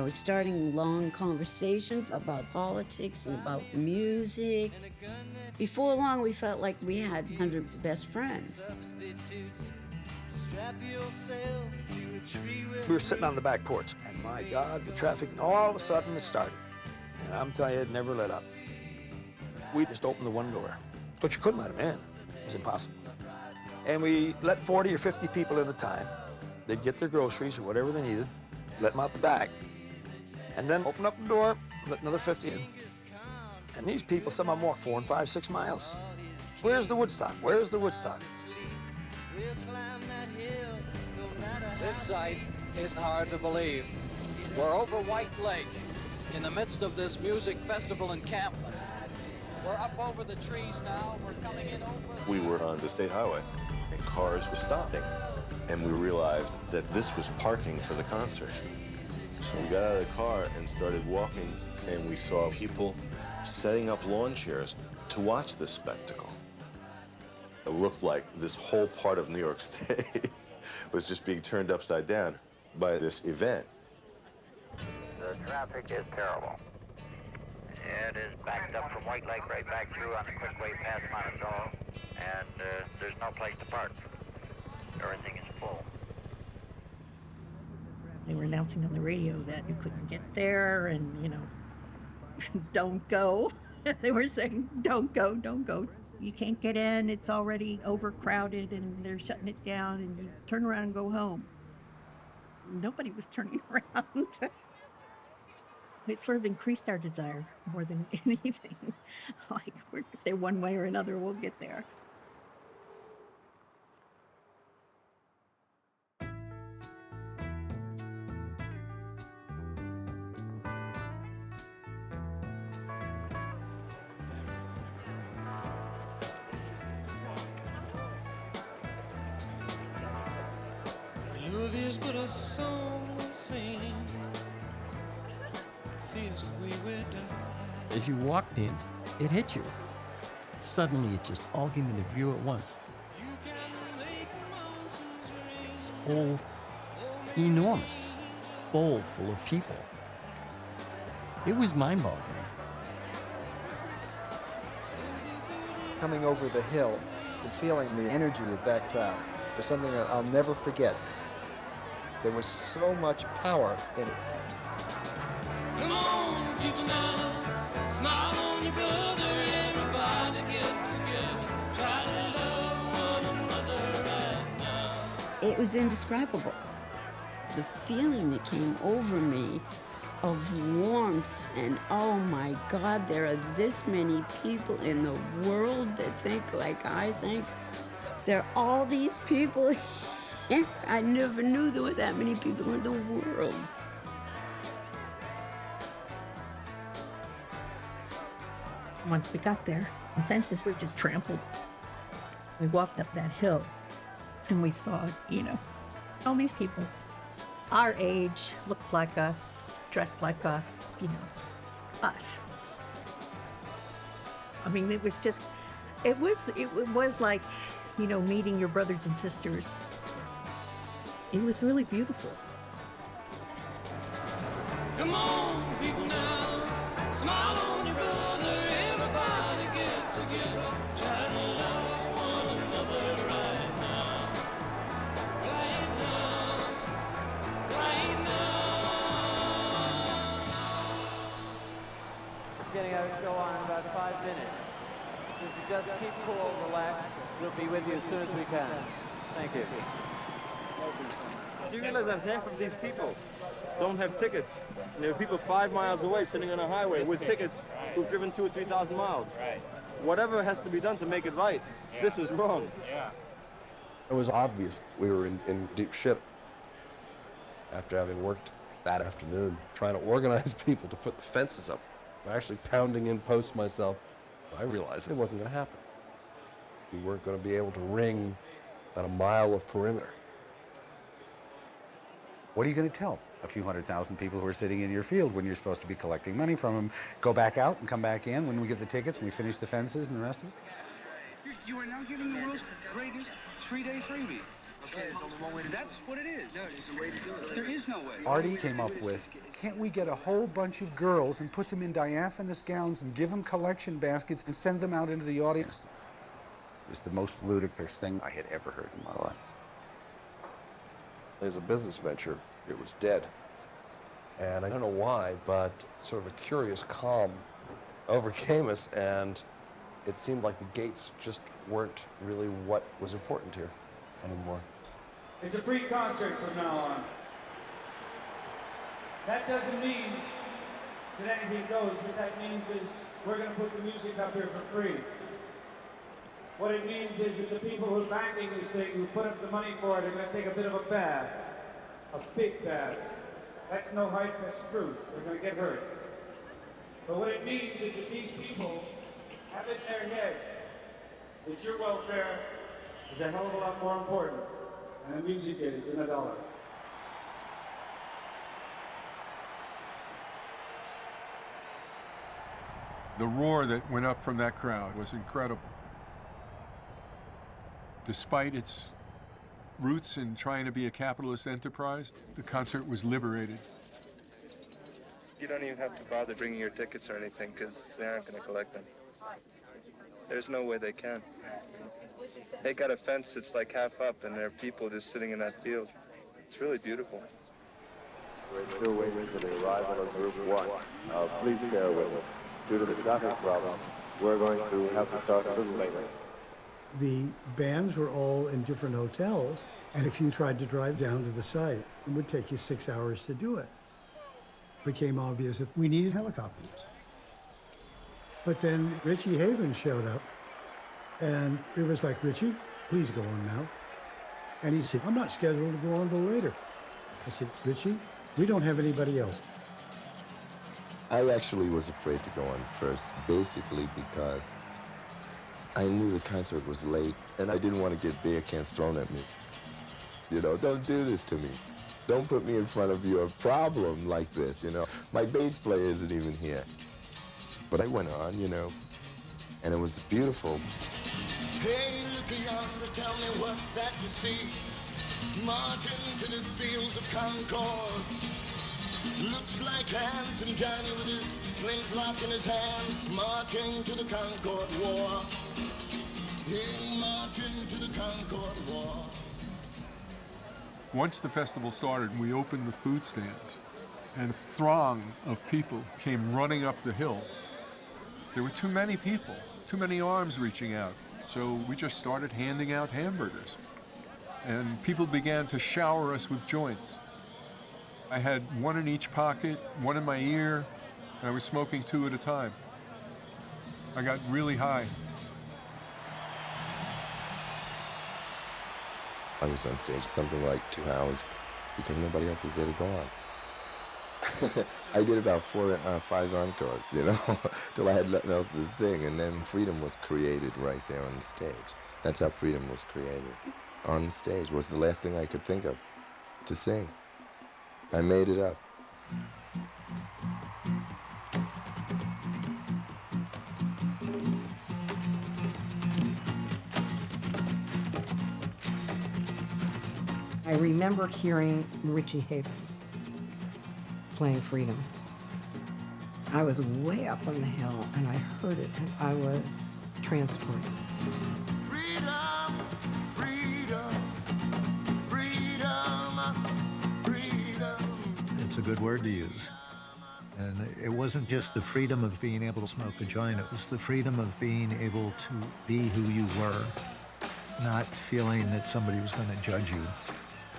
Starting long conversations about politics and about the music. Before long, we felt like we had hundreds of best friends. We were sitting on the back porch, and my God, the traffic, all of a sudden it started. And I'm telling you, it never let up. We just opened the one door, but you couldn't let them in. It was impossible. And we let 40 or 50 people at a time. They'd get their groceries or whatever they needed, let them out the back, and then open up the door, let another 50 in. And these people, some of them walk 4 and 5, 6 miles. Where's the Woodstock? Where's the Woodstock? This sight is hard to believe. We're over White Lake, in the midst of this music festival encampment. We're up over the trees now. We're coming in over. We were on the state highway, and cars were stopping. And we realized that this was parking for the concert. So we got out of the car and started walking, and we saw people setting up lawn chairs to watch this spectacle. It looked like this whole part of New York State was just being turned upside down by this event. The traffic is terrible. It is backed up from White Lake right back through on the quick way past Monticello, and there's no place to park. Everything is full. They were announcing on the radio that you couldn't get there and, don't go. They were saying, don't go, you can't get in, it's already overcrowded and they're shutting it down, and you turn around and go home. Nobody was turning around. It sort of increased our desire more than anything. Like, we're there one way or another, we'll get there. Love is but a song we sing, feels the way we die. As you walked in, it hit you. Suddenly, it just all came into view at once. This whole enormous bowl full of people. It was mind-boggling. Coming over the hill and feeling the energy of that crowd was something that I'll never forget. There was so much power in it. Come on, people now, smile on your brother, everybody get together, try to love one another right now. It was indescribable. The feeling that came over me of warmth and, oh my God, there are this many people in the world that think like I think. There are all these people here. I never knew there were that many people in the world. Once we got there, the fences were just trampled. We walked up that hill and we saw, all these people our age, looked like us, dressed like us, us. I mean, it was like, meeting your brothers and sisters. It was really beautiful. Come on, people now, smile on your brother, everybody get together, try to love one another right now. Right now, right now. Getting our show on in about 5 minutes. If you just keep cool, relax, we'll be with you as soon as we can. Thank you. Do you realize that half of these people don't have tickets? And there are people 5 miles away sitting on a highway with tickets who've driven 2,000 or 3,000 miles. Right. Whatever has to be done to make it right, this is wrong. Yeah. It was obvious we were in deep shit. After having worked that afternoon trying to organize people to put the fences up, actually pounding in posts myself, I realized it wasn't going to happen. We weren't going to be able to ring about a mile of perimeter. What are you going to tell a few 100,000 people who are sitting in your field when you're supposed to be collecting money from them? Go back out and come back in when we get the tickets and we finish the fences and the rest of it? You are now giving the world's greatest 3-day freebie. Okay, there's only one way to do it. That's what it is. No, there's a way to do it. There is no way. Artie came up with, can't we get a whole bunch of girls and put them in diaphanous gowns and give them collection baskets and send them out into the audience? It was the most ludicrous thing I had ever heard in my life. As a business venture, it was dead. And I don't know why, but sort of a curious calm overcame us, and it seemed like the gates just weren't really what was important here anymore. It's a free concert from now on. That doesn't mean that anything goes. What that means is we're going to put the music up here for free. What it means is that the people who are backing this thing, who put up the money for it, are going to take a bit of a bath. A big bath. That's no hype, that's true. They're going to get hurt. But what it means is that these people have it in their heads that your welfare is a hell of a lot more important than the music is in a dollar. The roar that went up from that crowd was incredible. Despite its roots in trying to be a capitalist enterprise, the concert was liberated. You don't even have to bother bringing your tickets or anything because they aren't going to collect them. There's no way they can. They got a fence that's like half up and there are people just sitting in that field. It's really beautiful. We're still waiting for the arrival of Group 1. Please bear with us. Due to the traffic problem, we're going to have to start a little later. The bands were all in different hotels, and if you tried to drive down to the site, it would take you 6 hours to do it. It became obvious that we needed helicopters. But then Richie Havens showed up, and it was like, Richie, please go on now. And he said, I'm not scheduled to go on till later. I said, Richie, we don't have anybody else. I actually was afraid to go on first, basically because I knew the concert was late, and I didn't want to get beer cans thrown at me. You know, don't do this to me. Don't put me in front of your problem like this, you know. My bass player isn't even here. But I went on, you know, and it was beautiful. Hey, look yonder, tell me what's that you see? Marching to the fields of Concord. Looks like handsome Johnny with his flintlock in his hand, marching to the Concord War. Hey, marching to the Concord War. Once the festival started, we opened the food stands, and a throng of people came running up the hill. There were too many people, too many arms reaching out, so we just started handing out hamburgers. And people began to shower us with joints. I had one in each pocket, one in my ear, and I was smoking 2 at a time. I got really high. I was on stage something like 2 hours because nobody else was there to go on. I did about 5 encores, you know, till I had nothing else to sing, and then Freedom was created right there on the stage. That's how Freedom was created. On the stage was the last thing I could think of to sing. I made it up. I remember hearing Richie Havens playing Freedom. I was way up on the hill and I heard it and I was transported. Freedom, freedom, freedom, freedom. It's a good word to use. And it wasn't just the freedom of being able to smoke a joint, it was the freedom of being able to be who you were, not feeling that somebody was going to judge you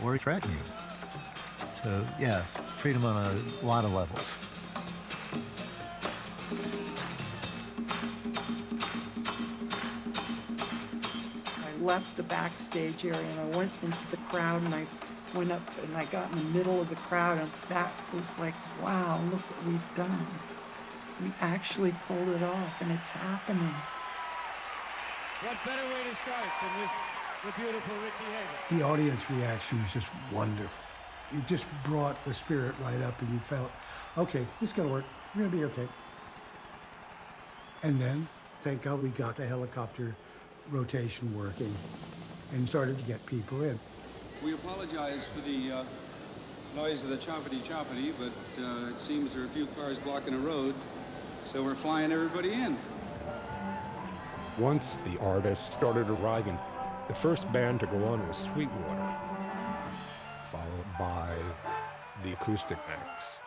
or threaten you. So, yeah, freedom on a lot of levels. I left the backstage area and I went into the crowd and I went up and I got in the middle of the crowd, and that was like, wow, look what we've done. We actually pulled it off and it's happening. What better way to start than with the beautiful Richie Havens? The audience reaction was just wonderful. It just brought the spirit right up and you felt, okay, this is gonna work, we're gonna be okay. And then, thank God we got the helicopter rotation working and started to get people in. We apologize for the noise of the choppity, but it seems there are a few cars blocking the road, so we're flying everybody in. Once the artists started arriving, the first band to go on was Sweetwater, followed by the acoustic acts.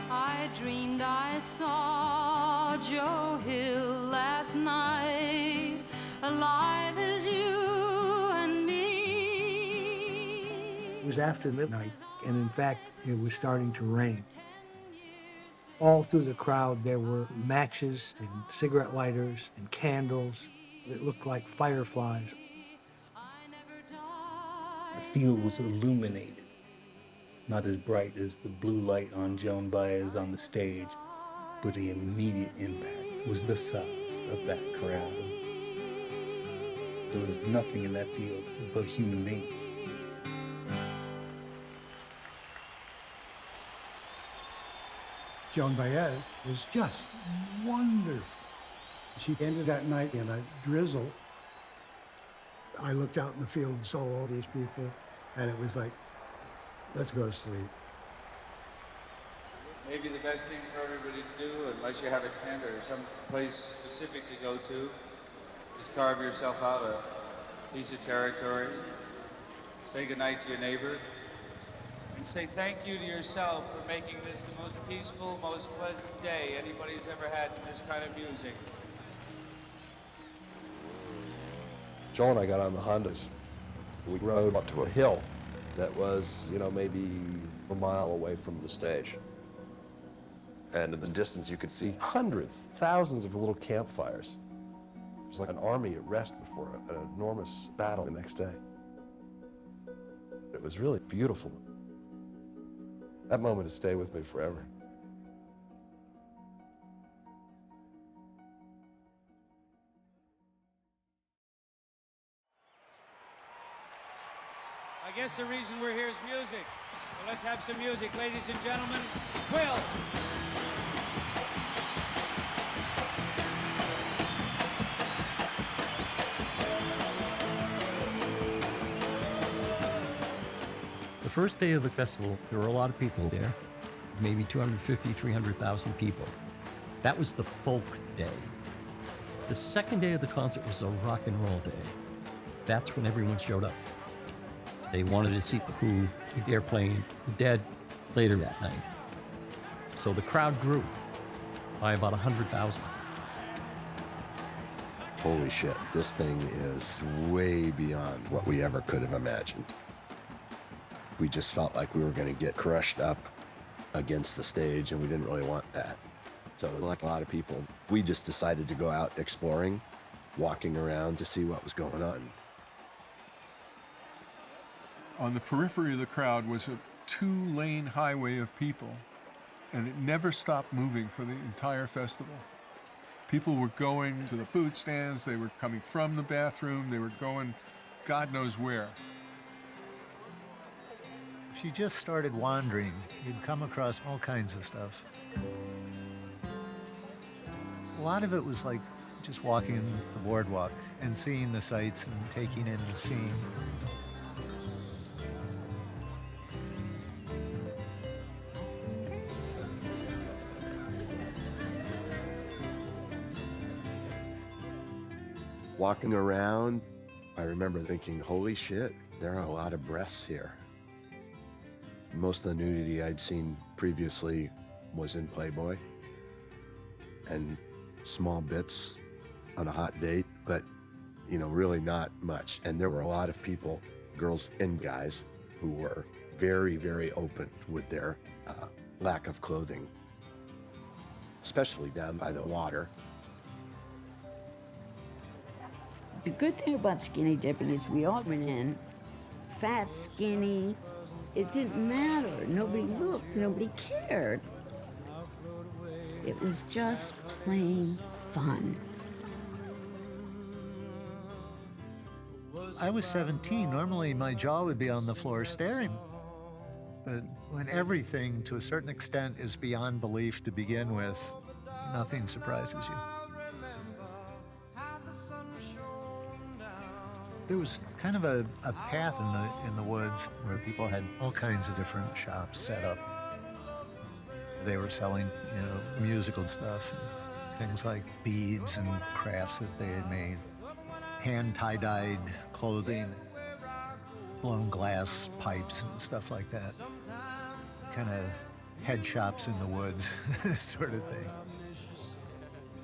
I dreamed I saw Joe Hill last night, alive as you and me. It was after midnight, and in fact, it was starting to rain. All through the crowd, there were matches and cigarette lighters and candles that looked like fireflies. The field was illuminated, not as bright as the blue light on Joan Baez on the stage, but the immediate impact was the size of that crowd. There was nothing in that field but human beings. Joan Baez was just wonderful. She ended that night in a drizzle. I looked out in the field and saw all these people, and it was like, let's go to sleep. maybe the best thing for everybody to do, unless you have a tent or some place specific to go to, is carve yourself out a piece of territory, say goodnight to your neighbor, and say thank you to yourself for making this the most peaceful, most pleasant day anybody's ever had in this kind of music. Joel and I got on the Hondas. We rode up to a hill that was, maybe a mile away from the stage. And in the distance, you could see hundreds, thousands of little campfires. It was like an army at rest before an enormous battle the next day. It was really beautiful. That moment has stayed with me forever. I guess the reason we're here is music. So let's have some music, ladies and gentlemen. Quill! The first day of the festival, there were a lot of people there, maybe 250, 300,000 people. That was the folk day. The second day of the concert was a rock and roll day. That's when everyone showed up. They wanted to see The Who, the Airplane, the Dead later that night. So the crowd grew by about 100,000. Holy shit, this thing is way beyond what we ever could have imagined. We just felt like we were going to get crushed up against the stage, and we didn't really want that. So like a lot of people, we just decided to go out exploring, walking around to see what was going on. On the periphery of the crowd was a 2-lane highway of people, and it never stopped moving for the entire festival. People were going to the food stands, they were coming from the bathroom, they were going God knows where. If you just started wandering, you'd come across all kinds of stuff. A lot of it was like just walking the boardwalk and seeing the sights and taking in the scene. Walking around, I remember thinking, holy shit, there are a lot of breasts here. Most of the nudity I'd seen previously was in Playboy and small bits on a hot date, but really not much. And there were a lot of people, girls and guys, who were very, very open with their lack of clothing, especially down by the water. The good thing about skinny dipping is we all went in, fat, skinny, it didn't matter. Nobody looked, nobody cared. It was just plain fun. I was 17. Normally my jaw would be on the floor staring. But when everything, to a certain extent, is beyond belief to begin with, nothing surprises you. There was kind of a path in the woods where people had all kinds of different shops set up. They were selling, musical stuff, and things like beads and crafts that they had made, hand tie-dyed clothing, blown glass pipes and stuff like that. Kind of head shops in the woods, sort of thing.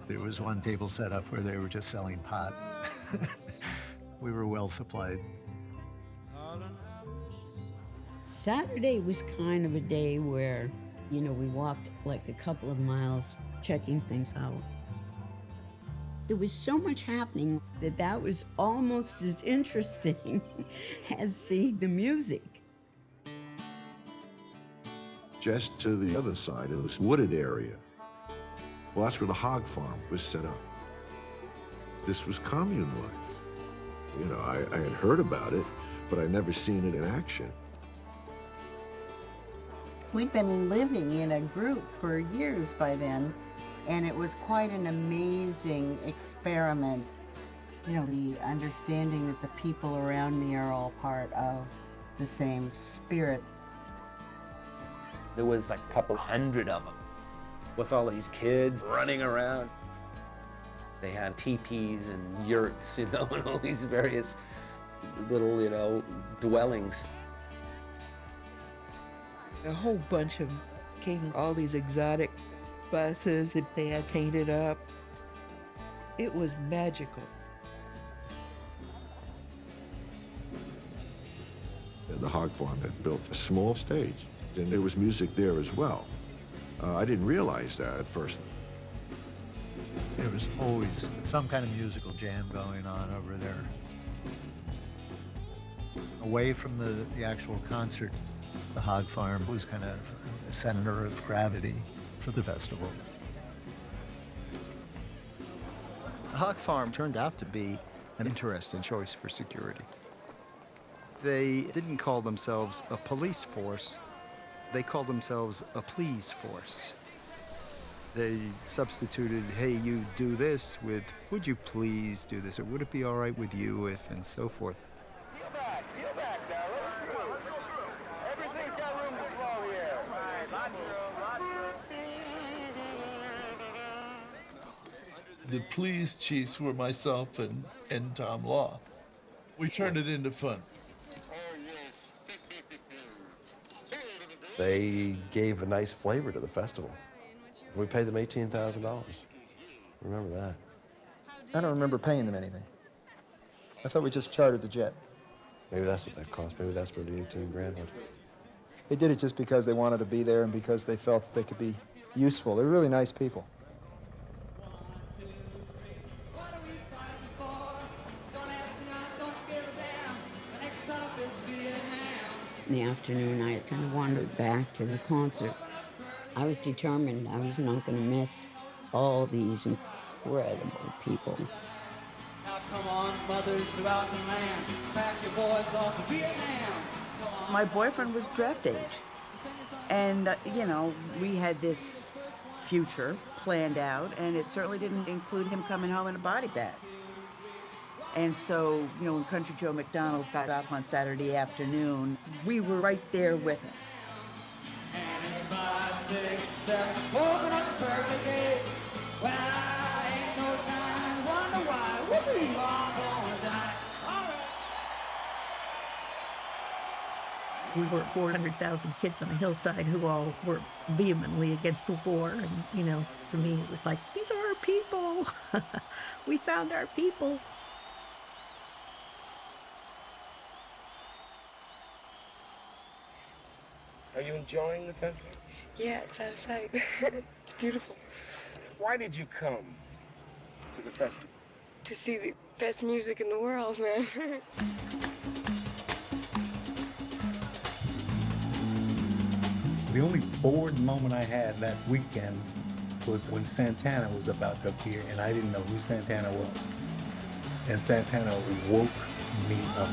There was one table set up where they were just selling pot. We were well supplied. Saturday was kind of a day where, we walked like a couple of miles checking things out. There was so much happening that was almost as interesting as seeing the music. Just to the other side of this wooded area, well, that's where the hog farm was set up. This was commune life. I had heard about it, but I'd never seen it in action. We'd been living in a group for years by then, and it was quite an amazing experiment. The understanding that the people around me are all part of the same spirit. There was like a couple hundred of them with all these kids running around. They had teepees and yurts, and all these various little, dwellings. A whole bunch of them came, all these exotic buses that they had painted up. It was magical. The Hog Farm had built a small stage, and there was music there as well. I didn't realize that at first. There was always some kind of musical jam going on over there. Away from the actual concert, the Hog Farm was kind of a center of gravity for the festival. The Hog Farm turned out to be an interesting choice for security. They didn't call themselves a police force, they called themselves a please force. They substituted, hey, you do this with, would you please do this, or would it be all right with you if, and so forth. Get back now, let's go. Everything's got room to flow here. Right, lots of room. The please chiefs were myself and Tom Law. We turned it into fun. They gave a nice flavor to the festival. We paid them $18,000. Remember that. I don't remember paying them anything. I thought we just chartered the jet. Maybe that's what that cost. Maybe that's where the 18 grand went. They did it just because they wanted to be there and because they felt that they could be useful. They're really nice people. In the afternoon, I kind of wandered back to the concert. I was determined I was not going to miss all these incredible people. Now come on, mothers throughout the land, pack your boys off to Vietnam. My boyfriend was draft age. And, we had this future planned out, and it certainly didn't include him coming home in a body bag. And so, when Country Joe McDonald got up on Saturday afternoon, we were right there with him. And it's 5, 6, 7, open up the pearly gates. When I ain't no time, wonder why, whoopee, I'm gonna die. All right. We were 400,000 kids on a hillside who all were vehemently against the war. And, for me, it was like, these are our people. We found our people. Are you enjoying the festival? Yeah, it's out of sight. It's beautiful. Why did you come to the festival? To see the best music in the world, man. The only bored moment I had that weekend was when Santana was about to appear, and I didn't know who Santana was. And Santana woke me up.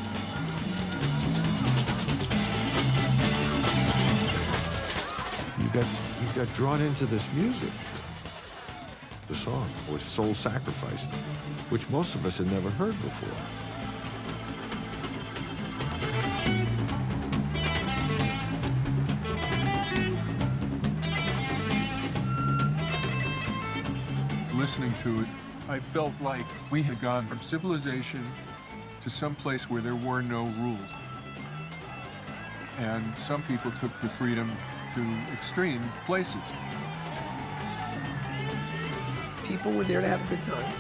You got drawn into this music. The song was Soul Sacrifice, which most of us had never heard before. Listening to it, I felt like we had gone from civilization to some place where there were no rules. And some people took the freedom to extreme places. People were there to have a good time,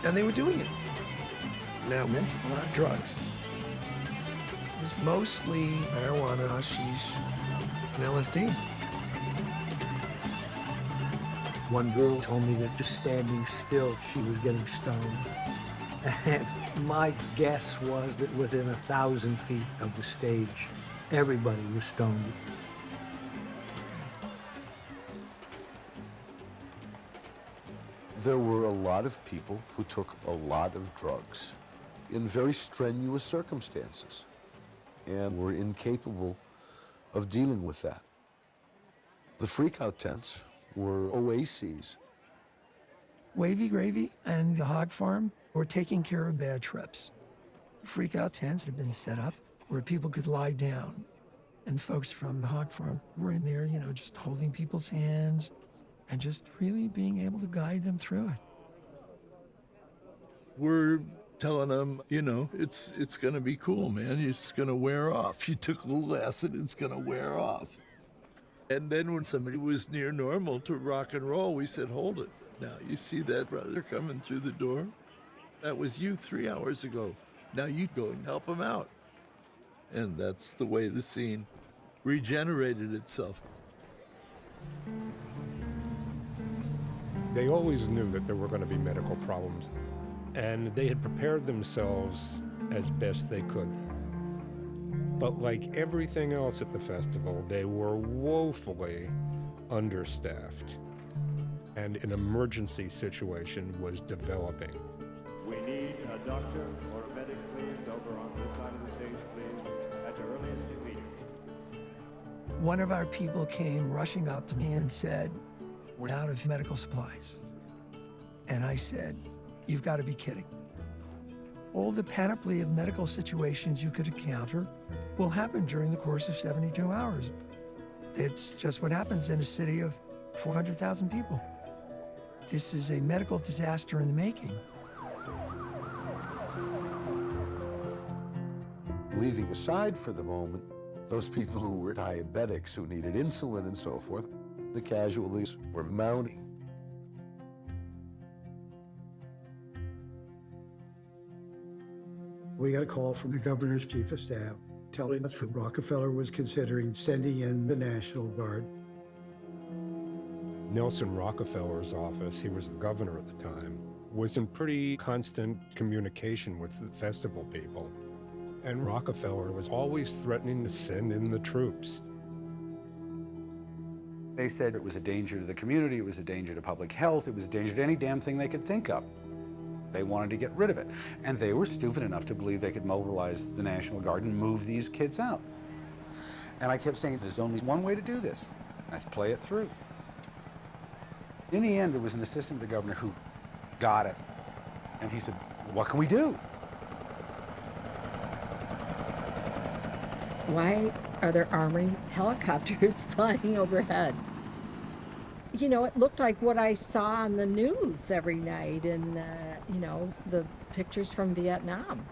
and they were doing it. Now, mental, not drugs. It was mostly marijuana, hashish, and LSD. One girl told me that just standing still, she was getting stoned. And my guess was that within 1,000 feet of the stage, everybody was stoned. There were a lot of people who took a lot of drugs in very strenuous circumstances and were incapable of dealing with that. The freak-out tents were oases. Wavy Gravy and the Hog Farm were taking care of bad trips. Freak-out tents had been set up where people could lie down And folks from the Hog Farm were in there, you know, just holding people's hands and just really being able to guide them through it. We're telling them, you know, it's going to be cool, man. It's going to wear off. You took a little acid, it's going to wear off. And then when somebody was near normal to rock and roll, we said, hold it. Now, you see that brother coming through the door? That was you 3 hours ago. Now you go and help him out. And that's the way the scene regenerated itself. They always knew that there were going to be medical problems, and they had prepared themselves as best they could. But like everything else at the festival, they were woefully understaffed, and an emergency situation was developing. We need a doctor or a medic, please, over on this side of the stage, please, at your earliest convenience. One of our people came rushing up to me and said, "We're out of medical supplies." And I said, "You've got to be kidding. All the panoply of medical situations you could encounter will happen during the course of 72 hours. It's just what happens in a city of 400,000 people. This is a medical disaster in the making." Leaving aside for the moment those people who were diabetics, who needed insulin and so forth, the casualties were mounting. We got a call from the governor's chief of staff telling us that Rockefeller was considering sending in the National Guard. Nelson Rockefeller's office, he was the governor at the time, was in pretty constant communication with the festival people. And Rockefeller was always threatening to send in the troops. They said it was a danger to the community, it was a danger to public health, it was a danger to any damn thing they could think of. They wanted to get rid of it. And they were stupid enough to believe they could mobilize the National Guard and move these kids out. And I kept saying, there's only one way to do this. Let's play it through. In the end, there was an assistant to the governor who got it. And he said, what can we do? Why are there Army helicopters flying overhead? You know, it looked like what I saw on the news every night and, you know, the pictures from Vietnam.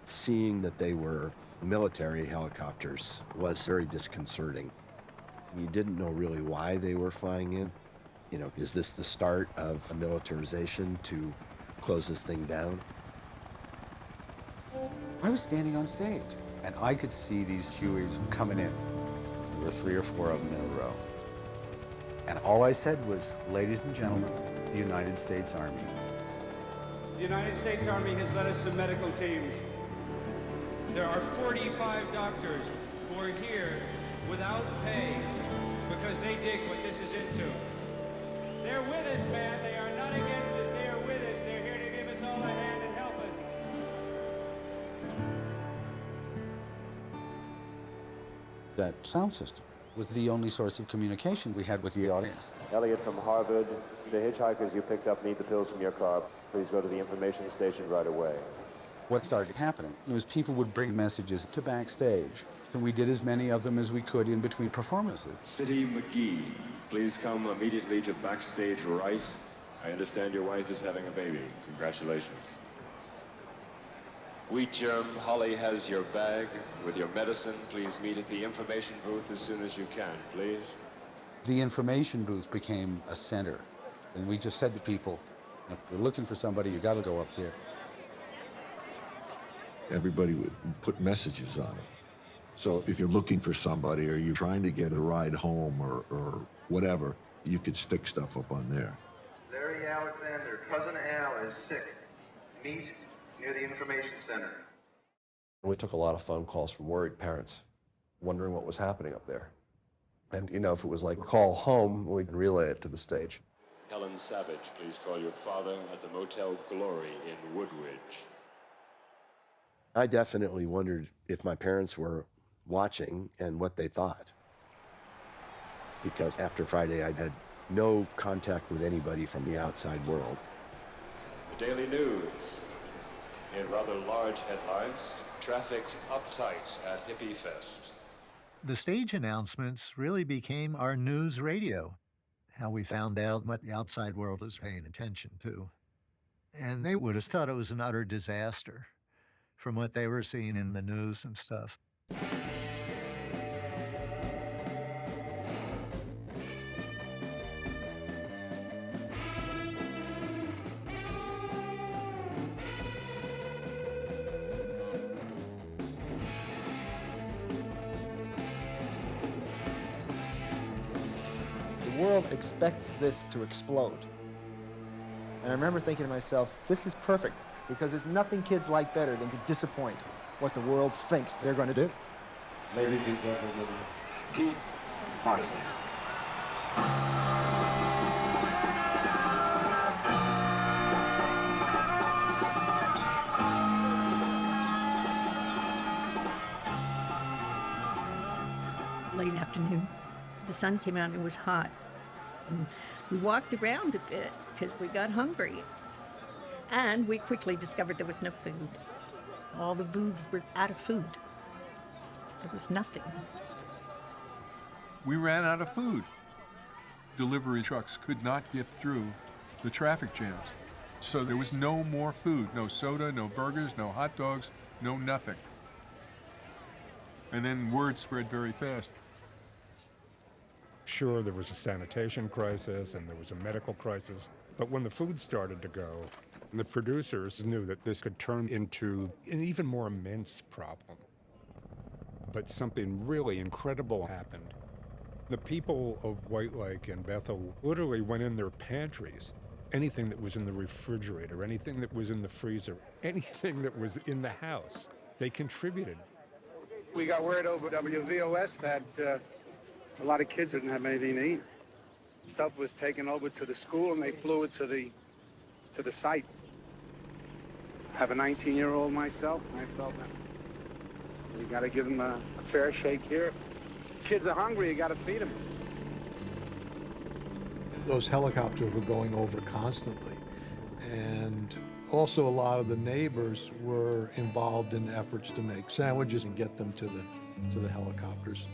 Seeing that they were military helicopters was very disconcerting. You didn't know really why they were flying in. You know, is this the start of a militarization to close this thing down? I was standing on stage, and I could see these Hueys coming in. There were 3 or 4 of them in a row. And all I said was, ladies and gentlemen, the United States Army. The United States Army has led us some medical teams. There are 45 doctors who are here without pay because they dig what this is into. They're with us, man. They are not against us. They are with us. They're here to give us all a hand and help us. That sound system was the only source of communication we had with the audience. Elliot from Harvard, the hitchhikers you picked up need the pills from your car. Please go to the information station right away. What started happening was people would bring messages to backstage, and we did as many of them as we could in between performances. City McGee, please come immediately to backstage right. I understand your wife is having a baby. Congratulations. Wheat Germ, Holly has your bag with your medicine. Please meet at the information booth as soon as you can, please. The information booth became a center, and we just said to people, if you're looking for somebody, you got to go up there. Everybody would put messages on it. So if you're looking for somebody or you're trying to get a ride home or whatever, you could stick stuff up on there. Larry Alexander, cousin Al is sick. Meet near the information center. We took a lot of phone calls from worried parents, wondering what was happening up there. And, you know, if it was like call home, we could relay it to the stage. Helen Savage, please call your father at the Motel Glory in Woodridge. I definitely wondered if my parents were watching and what they thought. Because after Friday, I had no contact with anybody from the outside world. The Daily News. In rather large headlines, Traffic uptight at Hippie Fest. The stage announcements really became our news radio, how we found out what the outside world was paying attention to. And they would have thought it was an utter disaster from what they were seeing in the news and stuff. The world expects this to explode. And I remember thinking to myself, this is perfect, because there's nothing kids like better than to disappoint what the world thinks they're going to do. Ladies and gentlemen, Keith Parsons. Late afternoon, the sun came out and it was hot. And we walked around a bit because we got hungry. And we quickly discovered there was no food. All the booths were out of food. There was nothing. We ran out of food. Delivery trucks could not get through the traffic jams. So there was no more food, no soda, no burgers, no hot dogs, no nothing. And then word spread very fast. Sure, there was a sanitation crisis and there was a medical crisis, but when the food started to go, the producers knew that this could turn into an even more immense problem. But something really incredible happened. The people of White Lake and Bethel literally went in their pantries. Anything that was in the refrigerator, anything that was in the freezer, anything that was in the house, they contributed. We got word over WVOS that a lot of kids didn't have anything to eat. Stuff was taken over to the school and they flew it to the site. I have a 19-year-old myself, and I felt that you got to give them a fair shake here. Kids are hungry, you got to feed them. Those helicopters were going over constantly. And also a lot of the neighbors were involved in efforts to make sandwiches and get them to the helicopters.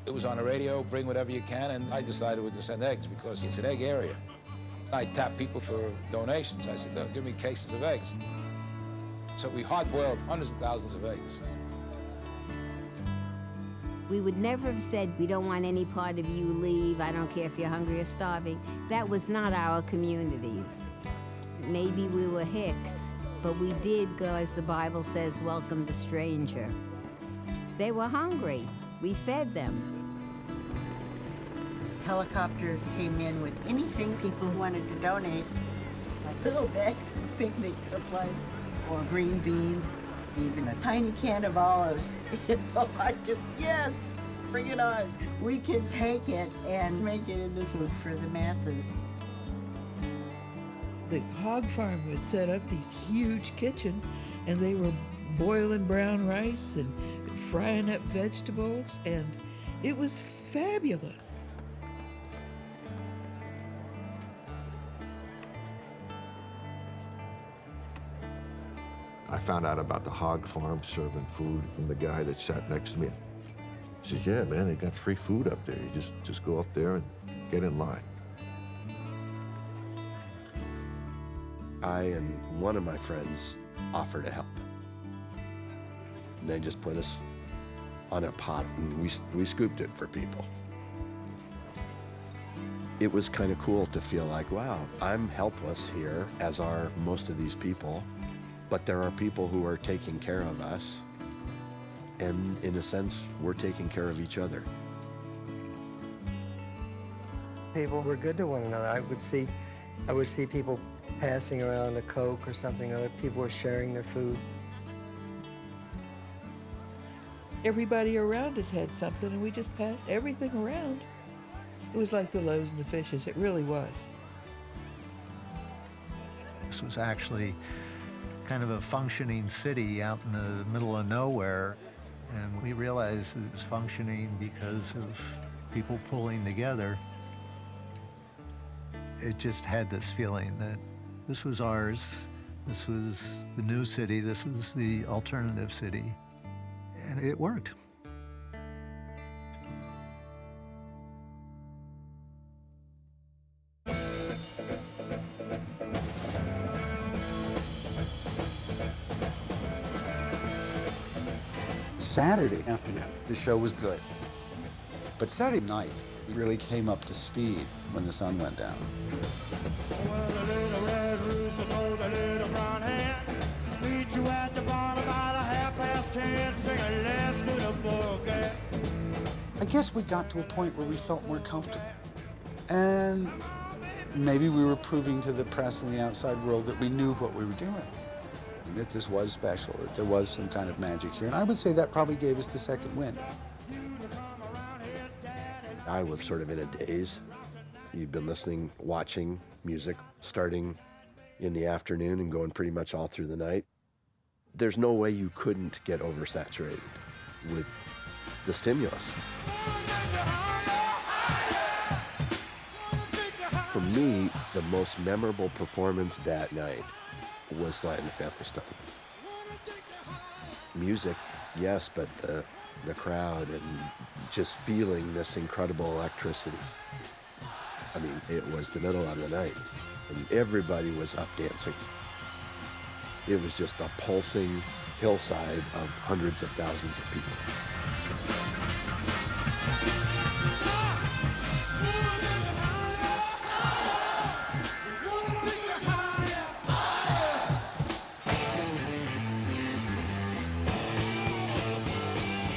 It was on the radio, bring whatever you can, and I decided to send eggs because it's an egg area. I tapped people for donations. I said, look, give me cases of eggs. So we hard-boiled hundreds of thousands of eggs. We would never have said, we don't want any part of you leave, I don't care if you're hungry or starving. That was not our communities. Maybe we were hicks, but we did go, as the Bible says, welcome the stranger. They were hungry. We fed them. Helicopters came in with anything people wanted to donate, like little bags of picnic supplies, or green beans, even a tiny can of olives. You know, I just, yes, bring it on. We can take it and make it into food for the masses. The hog farm was set up, these huge kitchen, and they were boiling brown rice and frying up vegetables, and it was fabulous. I found out about the hog farm serving food from the guy that sat next to me. He said, yeah, man, they got free food up there. You just go up there and get in line. I and one of my friends offered to help. And they just put us on a pot and we scooped it for people. It was kind of cool to feel like, wow, I'm helpless here, as are most of these people, but there are people who are taking care of us, and in a sense, we're taking care of each other. People were good to one another. I would see people passing around a Coke or something. Other people were sharing their food. Everybody around us had something, and we just passed everything around. It was like the loaves and the fishes. It really was. This was actually kind of a functioning city out in the middle of nowhere, and we realized it was functioning because of people pulling together. It just had this feeling that this was ours, This was the new city. This was the alternative city. And it worked. Saturday afternoon, the show was good. But Saturday night, we really came up to speed when the sun went down. Well, the little red rooster told the little brown hen, meet you at the bar about 10:30, singing, let's do the boogie. I guess we got to a point where we felt more comfortable. And maybe we were proving to the press and the outside world that we knew what we were doing, and that this was special, that there was some kind of magic here. And I would say that probably gave us the second wind. I was sort of in a daze. You've been listening, watching music starting in the afternoon and going pretty much all through the night. There's no way you couldn't get oversaturated with the stimulus. For me, the most memorable performance that night was Sly and the Family Stone. Music, yes, but the crowd and just feeling this incredible electricity. I mean, it was the middle of the night, and everybody was up dancing. It was just a pulsing hillside of hundreds of thousands of people.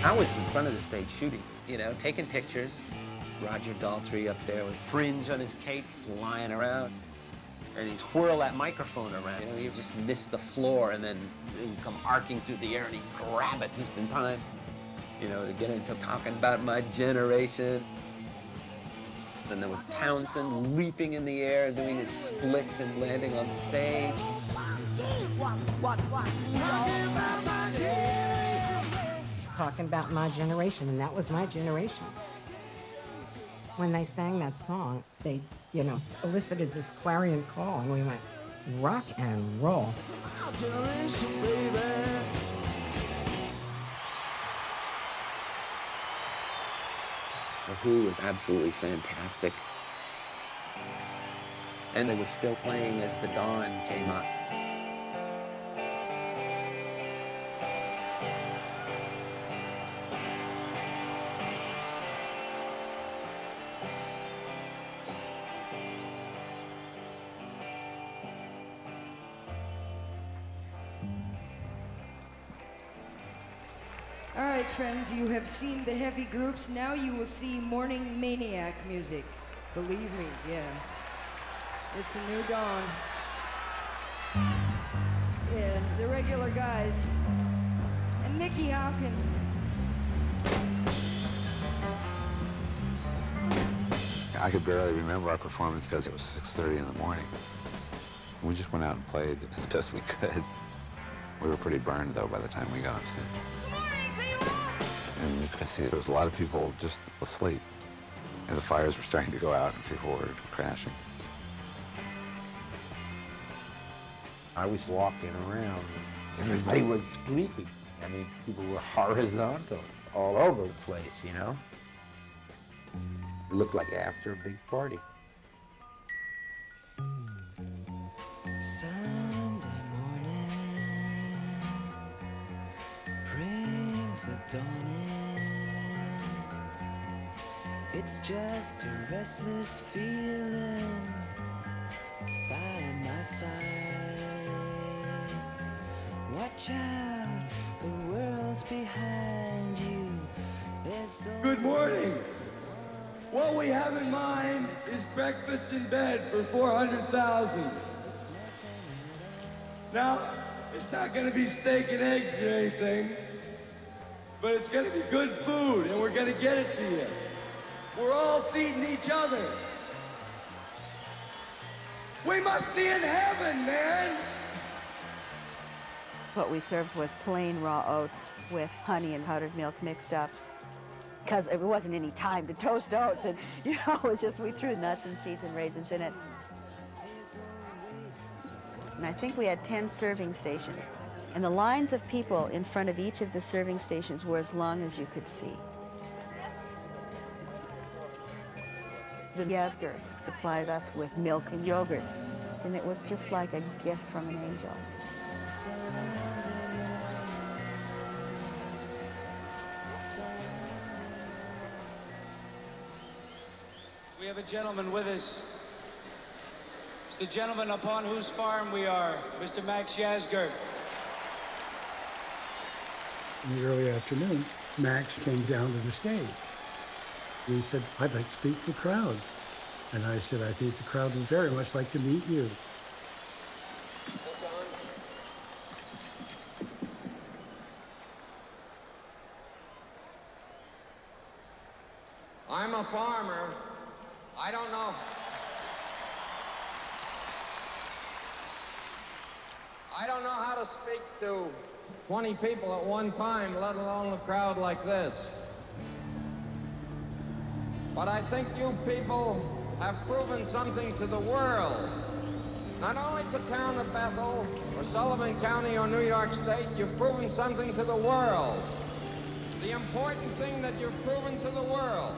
I was in front of the stage shooting, you know, taking pictures. Roger Daltrey up there with fringe on his cape flying around. And he'd twirl that microphone around. You know, he'd just miss the floor and then it would come arcing through the air and he'd grab it just in time, you know, to get into talking about my generation. Then there was Townsend leaping in the air, doing his splits and landing on stage. Talking about my generation, and that was my generation. When they sang that song, they, you know, elicited this clarion call, and we went, rock and roll. Our generation, baby. The Who was absolutely fantastic. And they were still playing as the dawn came up. All right, friends, you have seen the heavy groups. Now you will see morning maniac music. Believe me, yeah. It's a new dawn. Yeah, the regular guys. And Nicky Hopkins. I could barely remember our performance because it was 6:30 in the morning. We just went out and played as best we could. We were pretty burned, though, by the time we got on stage. And you could see there was a lot of people just asleep. And the fires were starting to go out and people were crashing. I was walking around, everybody was sleeping. I mean, people were horizontal all over the place, you know? It looked like after a big party. Sunday morning brings the dawn in. It's just a restless feeling by my side. Watch out, the world's behind you. There's so Good morning. What we have in mind is breakfast in bed for 400,000. Now, it's not gonna be steak and eggs or anything, but it's gonna be good food, and we're gonna get it to you. We're all feeding each other. We must be in heaven, man! What we served was plain raw oats with honey and powdered milk mixed up. Because there wasn't any time to toast oats, and you know, it was just we threw nuts and seeds and raisins in it. And I think we had 10 serving stations. And the lines of people in front of each of the serving stations were as long as you could see. The Yasgurs supplied us with milk and yogurt, and it was just like a gift from an angel. We have a gentleman with us. It's the gentleman upon whose farm we are, Mr. Max Yasgur. In the early afternoon, Max came down to the stage. He said, "I'd like to speak to the crowd." And I said, "I think the crowd would very much like to meet you." I'm a farmer. I don't know. I don't know how to speak to 20 people at one time, let alone a crowd like this. But I think you people have proven something to the world. Not only to town of Bethel, or Sullivan County, or New York State, you've proven something to the world. The important thing that you've proven to the world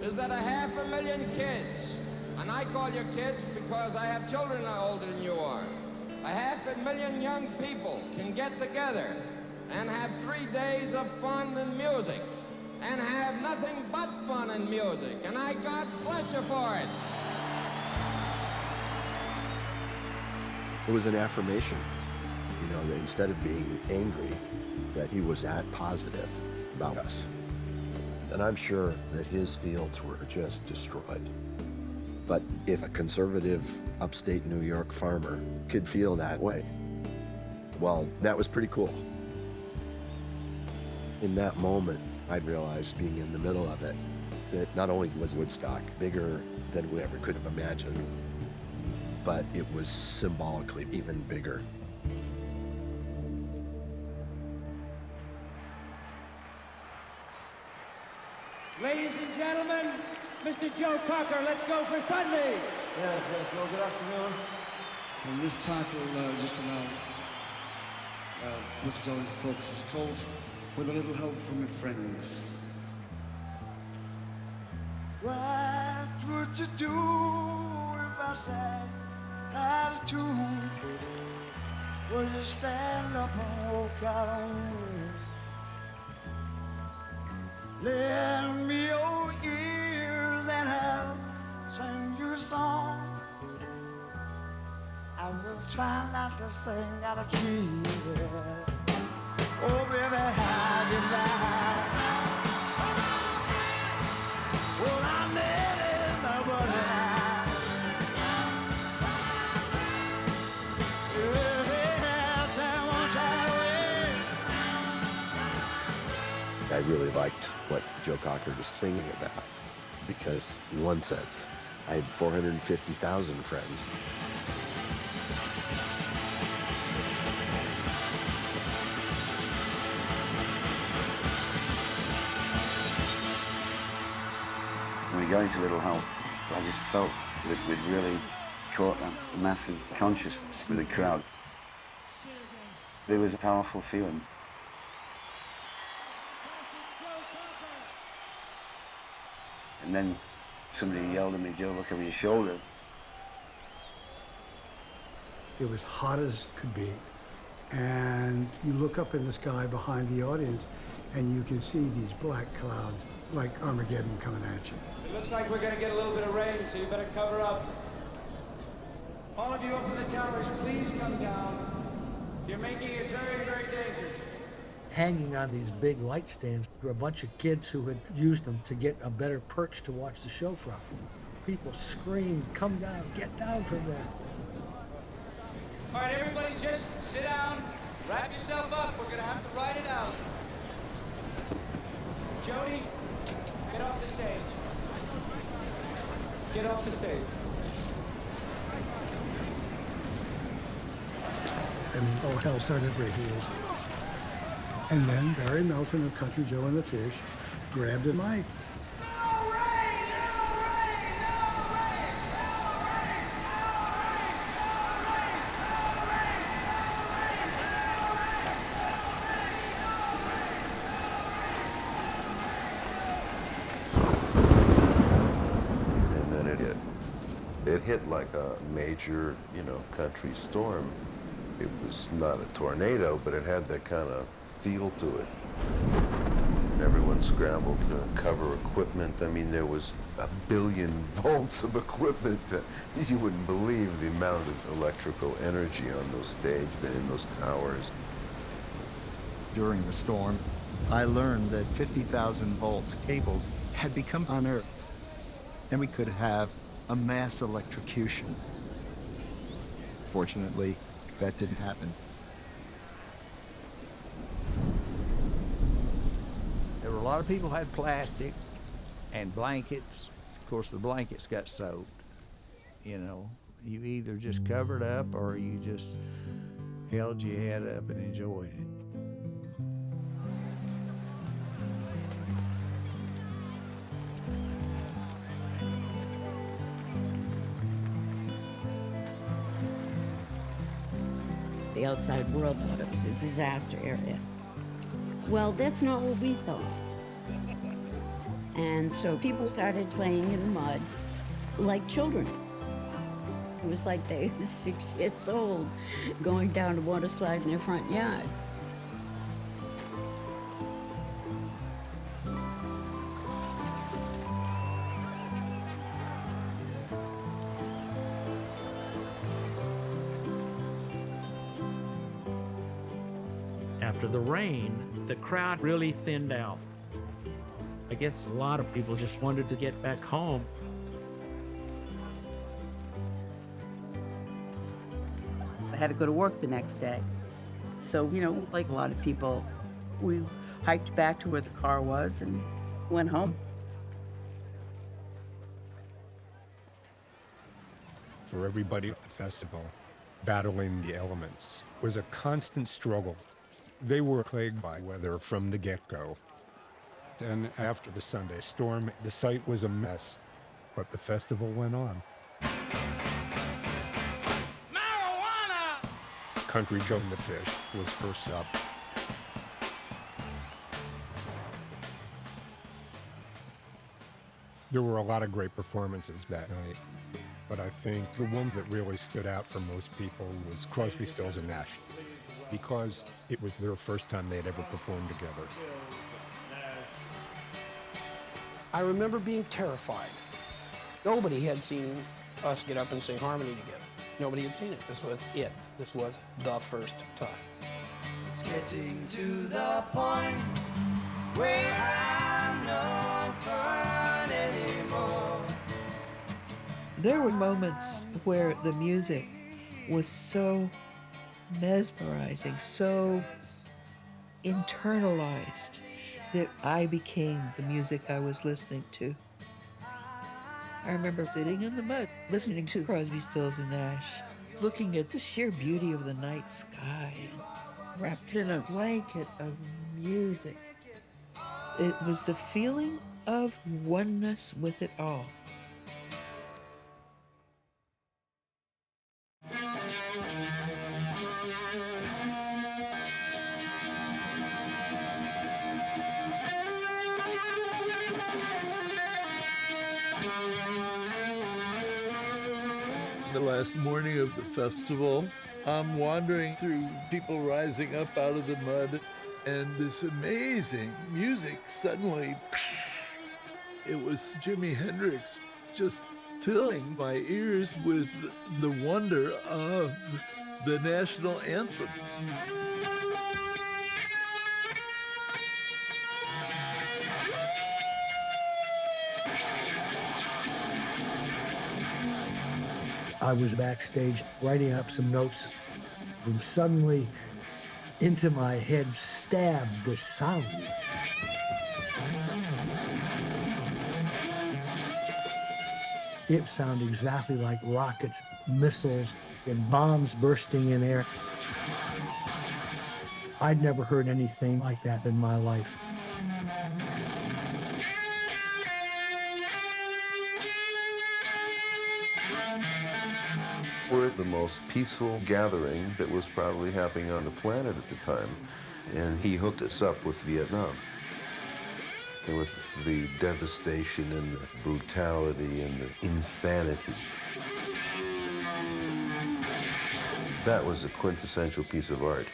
is that 500,000 kids, and I call you kids because I have children older than you are, 500,000 young people can get together and have 3 days of fun and music, and have nothing but fun and music, and I God bless you for it. It was an affirmation, you know, that instead of being angry, that he was that positive about us. And I'm sure that his fields were just destroyed. But if a conservative upstate New York farmer could feel that way, well, that was pretty cool. In that moment, I realized, being in the middle of it, that not only was Woodstock bigger than we ever could have imagined, but it was symbolically even bigger. Ladies and gentlemen, Mr. Joe Cocker, let's go for Sunday. Yes, well, good afternoon. And this title, just to now, puts us all into focus. It's called With a Little Help from Your Friends. What would you do if I sang out of tune? Would you stand up and walk out on me? Lend me your ears and I'll sing you a song. I will try not to sing out of key. Oh, baby, how did I? Well, I needed nobody. I really liked what Joe Cocker was singing about, because in one sense, I had 450,000 friends. When we got into Little Help, I just felt that we'd really caught a massive consciousness with the crowd. It was a powerful feeling. And then somebody yelled at me, "Joe, look over your shoulder." It was hot as could be. And you look up in the sky behind the audience and you can see these black clouds like Armageddon coming at you. It looks like we're going to get a little bit of rain, so you better cover up. All of you up in the towers, please come down. You're making it very, very dangerous. Hanging on these big light stands were a bunch of kids who had used them to get a better perch to watch the show from. People screamed, "Come down, get down from there." All right, everybody just sit down, wrap yourself up. We're going to have to ride it out. Jody, get off the stage. Get off the stage. I mean, all hell started breaking loose. And then Barry Melton of Country Joe and the Fish grabbed a mic. It hit like a major, country storm. It was not a tornado, but it had that kind of feel to it. Everyone scrambled to cover equipment. I mean, there was 1 billion volts of equipment. You wouldn't believe the amount of electrical energy on those stages and in those towers. During the storm, I learned that 50,000-volt cables had become unearthed, and we could have a mass electrocution. Fortunately, that didn't happen. There were a lot of people who had plastic and blankets. Of course, the blankets got soaked. You either just covered up or you just held your head up and enjoyed it. The outside world thought it was a disaster area. Well, that's not what we thought. And so people started playing in the mud like children. It was like they were 6 years old going down a water slide in their front yard. After the rain, the crowd really thinned out. I guess a lot of people just wanted to get back home. I had to go to work the next day. So, like a lot of people, we hiked back to where the car was and went home. For everybody at the festival, battling the elements was a constant struggle. They were plagued by weather from the get-go. And after the Sunday storm, the site was a mess, but the festival went on. Marijuana! Country Joe and the Fish was first up. There were a lot of great performances that night, but I think the one that really stood out for most people was Crosby, Stills and Nash, because it was their first time they had ever performed together. I remember being terrified. Nobody had seen us get up and sing harmony together. Nobody had seen it. This was it. This was the first time. It's getting to the point where I'm no fun anymore. There were moments where the music was so mesmerizing, so internalized, that I became the music I was listening to. I remember sitting in the mud, listening to Crosby, Stills and Nash, looking at the sheer beauty of the night sky, wrapped in a blanket of music. It was the feeling of oneness with it all. The last morning of the festival, I'm wandering through people rising up out of the mud, and this amazing music suddenly, it was Jimi Hendrix just filling my ears with the wonder of the national anthem. I was backstage writing up some notes, and suddenly into my head stabbed this sound. It sounded exactly like rockets, missiles, and bombs bursting in air. I'd never heard anything like that in my life. We're the most peaceful gathering that was probably happening on the planet at the time. And he hooked us up with Vietnam. And with the devastation and the brutality and the insanity. That was a quintessential piece of art.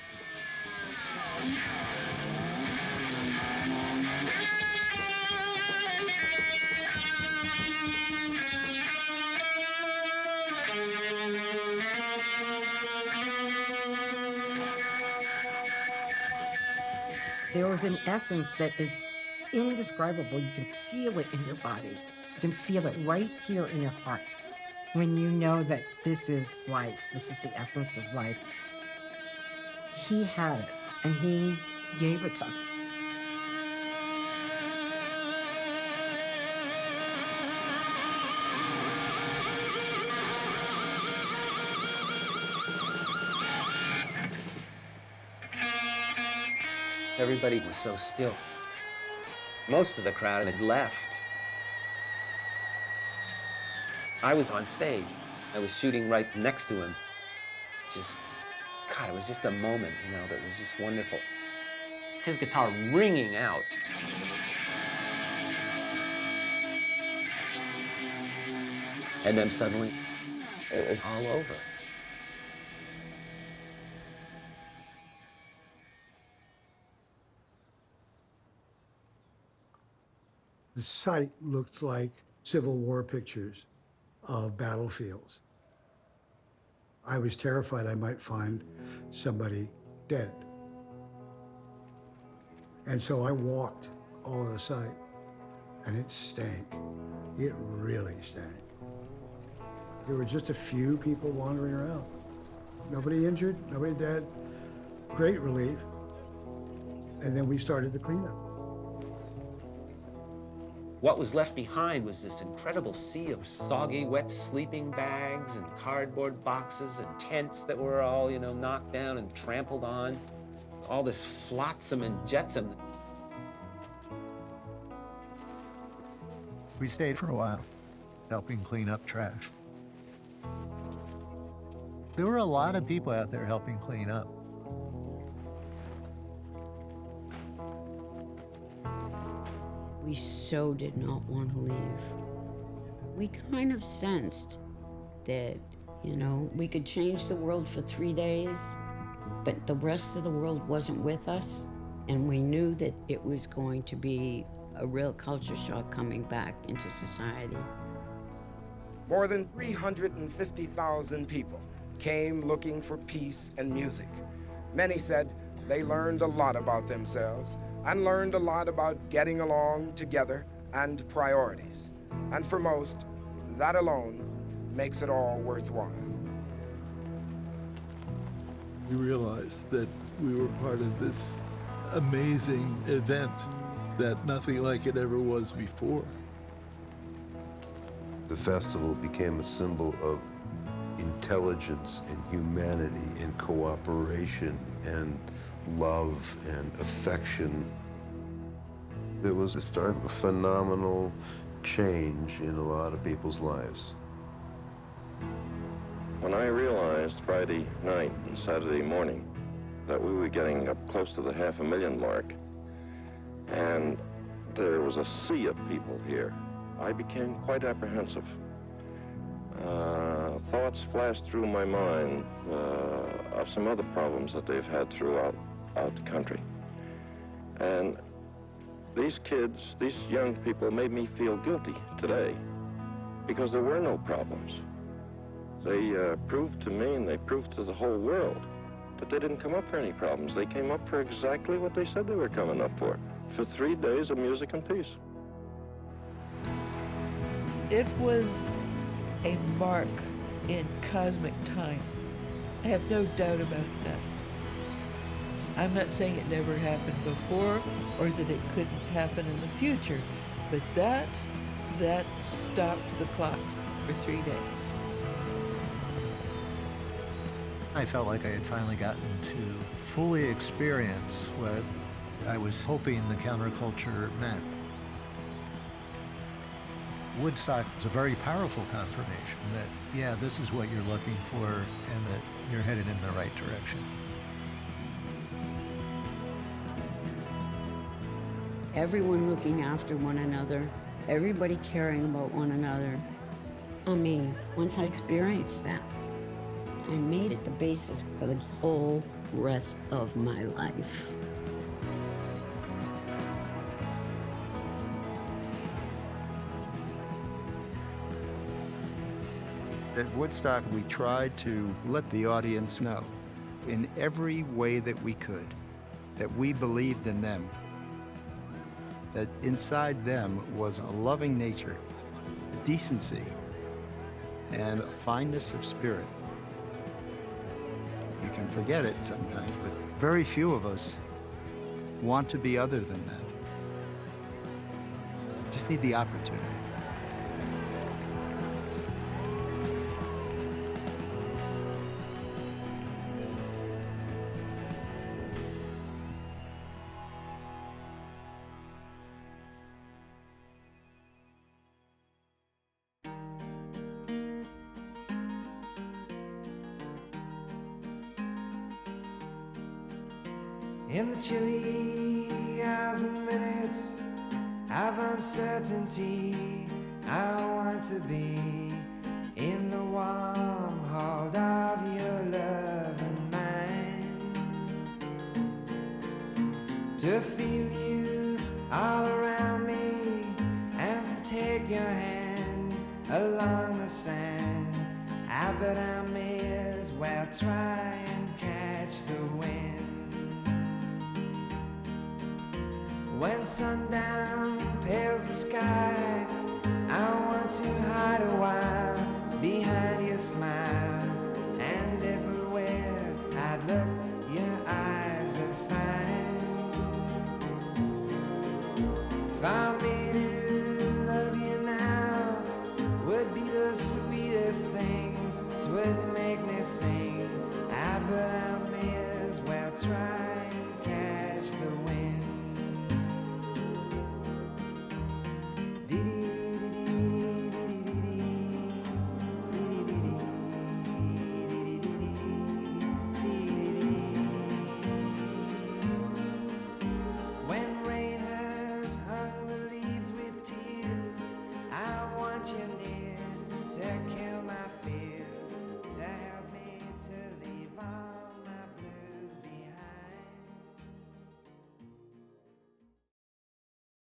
There was an essence that is indescribable. You can feel it in your body. You can feel it right here in your heart when you know that this is life. This is the essence of life. He had it, and he gave it to us. Everybody was so still. Most of the crowd had left. I was on stage. I was shooting right next to him. God, it was just a moment, that was just wonderful. His guitar ringing out. And then suddenly, it was all over. The site looked like Civil War pictures of battlefields. I was terrified I might find somebody dead. And so I walked all of the site, and it stank. It really stank. There were just a few people wandering around. Nobody injured, nobody dead. Great relief. And then we started the cleanup. What was left behind was this incredible sea of soggy, wet sleeping bags and cardboard boxes and tents that were all, knocked down and trampled on. All this flotsam and jetsam. We stayed for a while, helping clean up trash. There were a lot of people out there helping clean up. We so did not want to leave. We kind of sensed that, we could change the world for 3 days, but the rest of the world wasn't with us, and we knew that it was going to be a real culture shock coming back into society. More than 350,000 people came looking for peace and music. Many said they learned a lot about themselves and learned a lot about getting along together and priorities. And for most, that alone makes it all worthwhile. We realized that we were part of this amazing event that nothing like it ever was before. The festival became a symbol of intelligence and humanity and cooperation and love and affection. It was the start of a phenomenal change in a lot of people's lives. When I realized Friday night and Saturday morning that we were getting up close to the 500,000 mark, and there was a sea of people here, I became quite apprehensive. Thoughts flashed through my mind of some other problems that they've had throughout the country. And these kids, these young people made me feel guilty today because there were no problems. They proved to me and they proved to the whole world that they didn't come up for any problems. They came up for exactly what they said they were coming up for 3 days of music and peace. It was a mark in cosmic time. I have no doubt about that. I'm not saying it never happened before or that it couldn't happen in the future, but that stopped the clocks for 3 days. I felt like I had finally gotten to fully experience what I was hoping the counterculture meant. Woodstock is a very powerful confirmation that, yeah, this is what you're looking for and that you're headed in the right direction. Everyone looking after one another, everybody caring about one another. I mean, once I experienced that, and made it the basis for the whole rest of my life. At Woodstock, we tried to let the audience know in every way that we could that we believed in them, that inside them was a loving nature, decency, and a fineness of spirit. You can forget it sometimes, but very few of us want to be other than that. Just need the opportunity. In the chilly hours and minutes of uncertainty, I want to be in the warm hold of your love and mine, to feel you all around me and to take your hand along the sand. I bet I may as well try and catch the wind. When sundown pales the sky, I want to hide a while behind your smile. And everywhere I look, your eyes are fine. For me to love you now would be the sweetest thing. 'Twould make me sing. But I may as well try and catch the wind.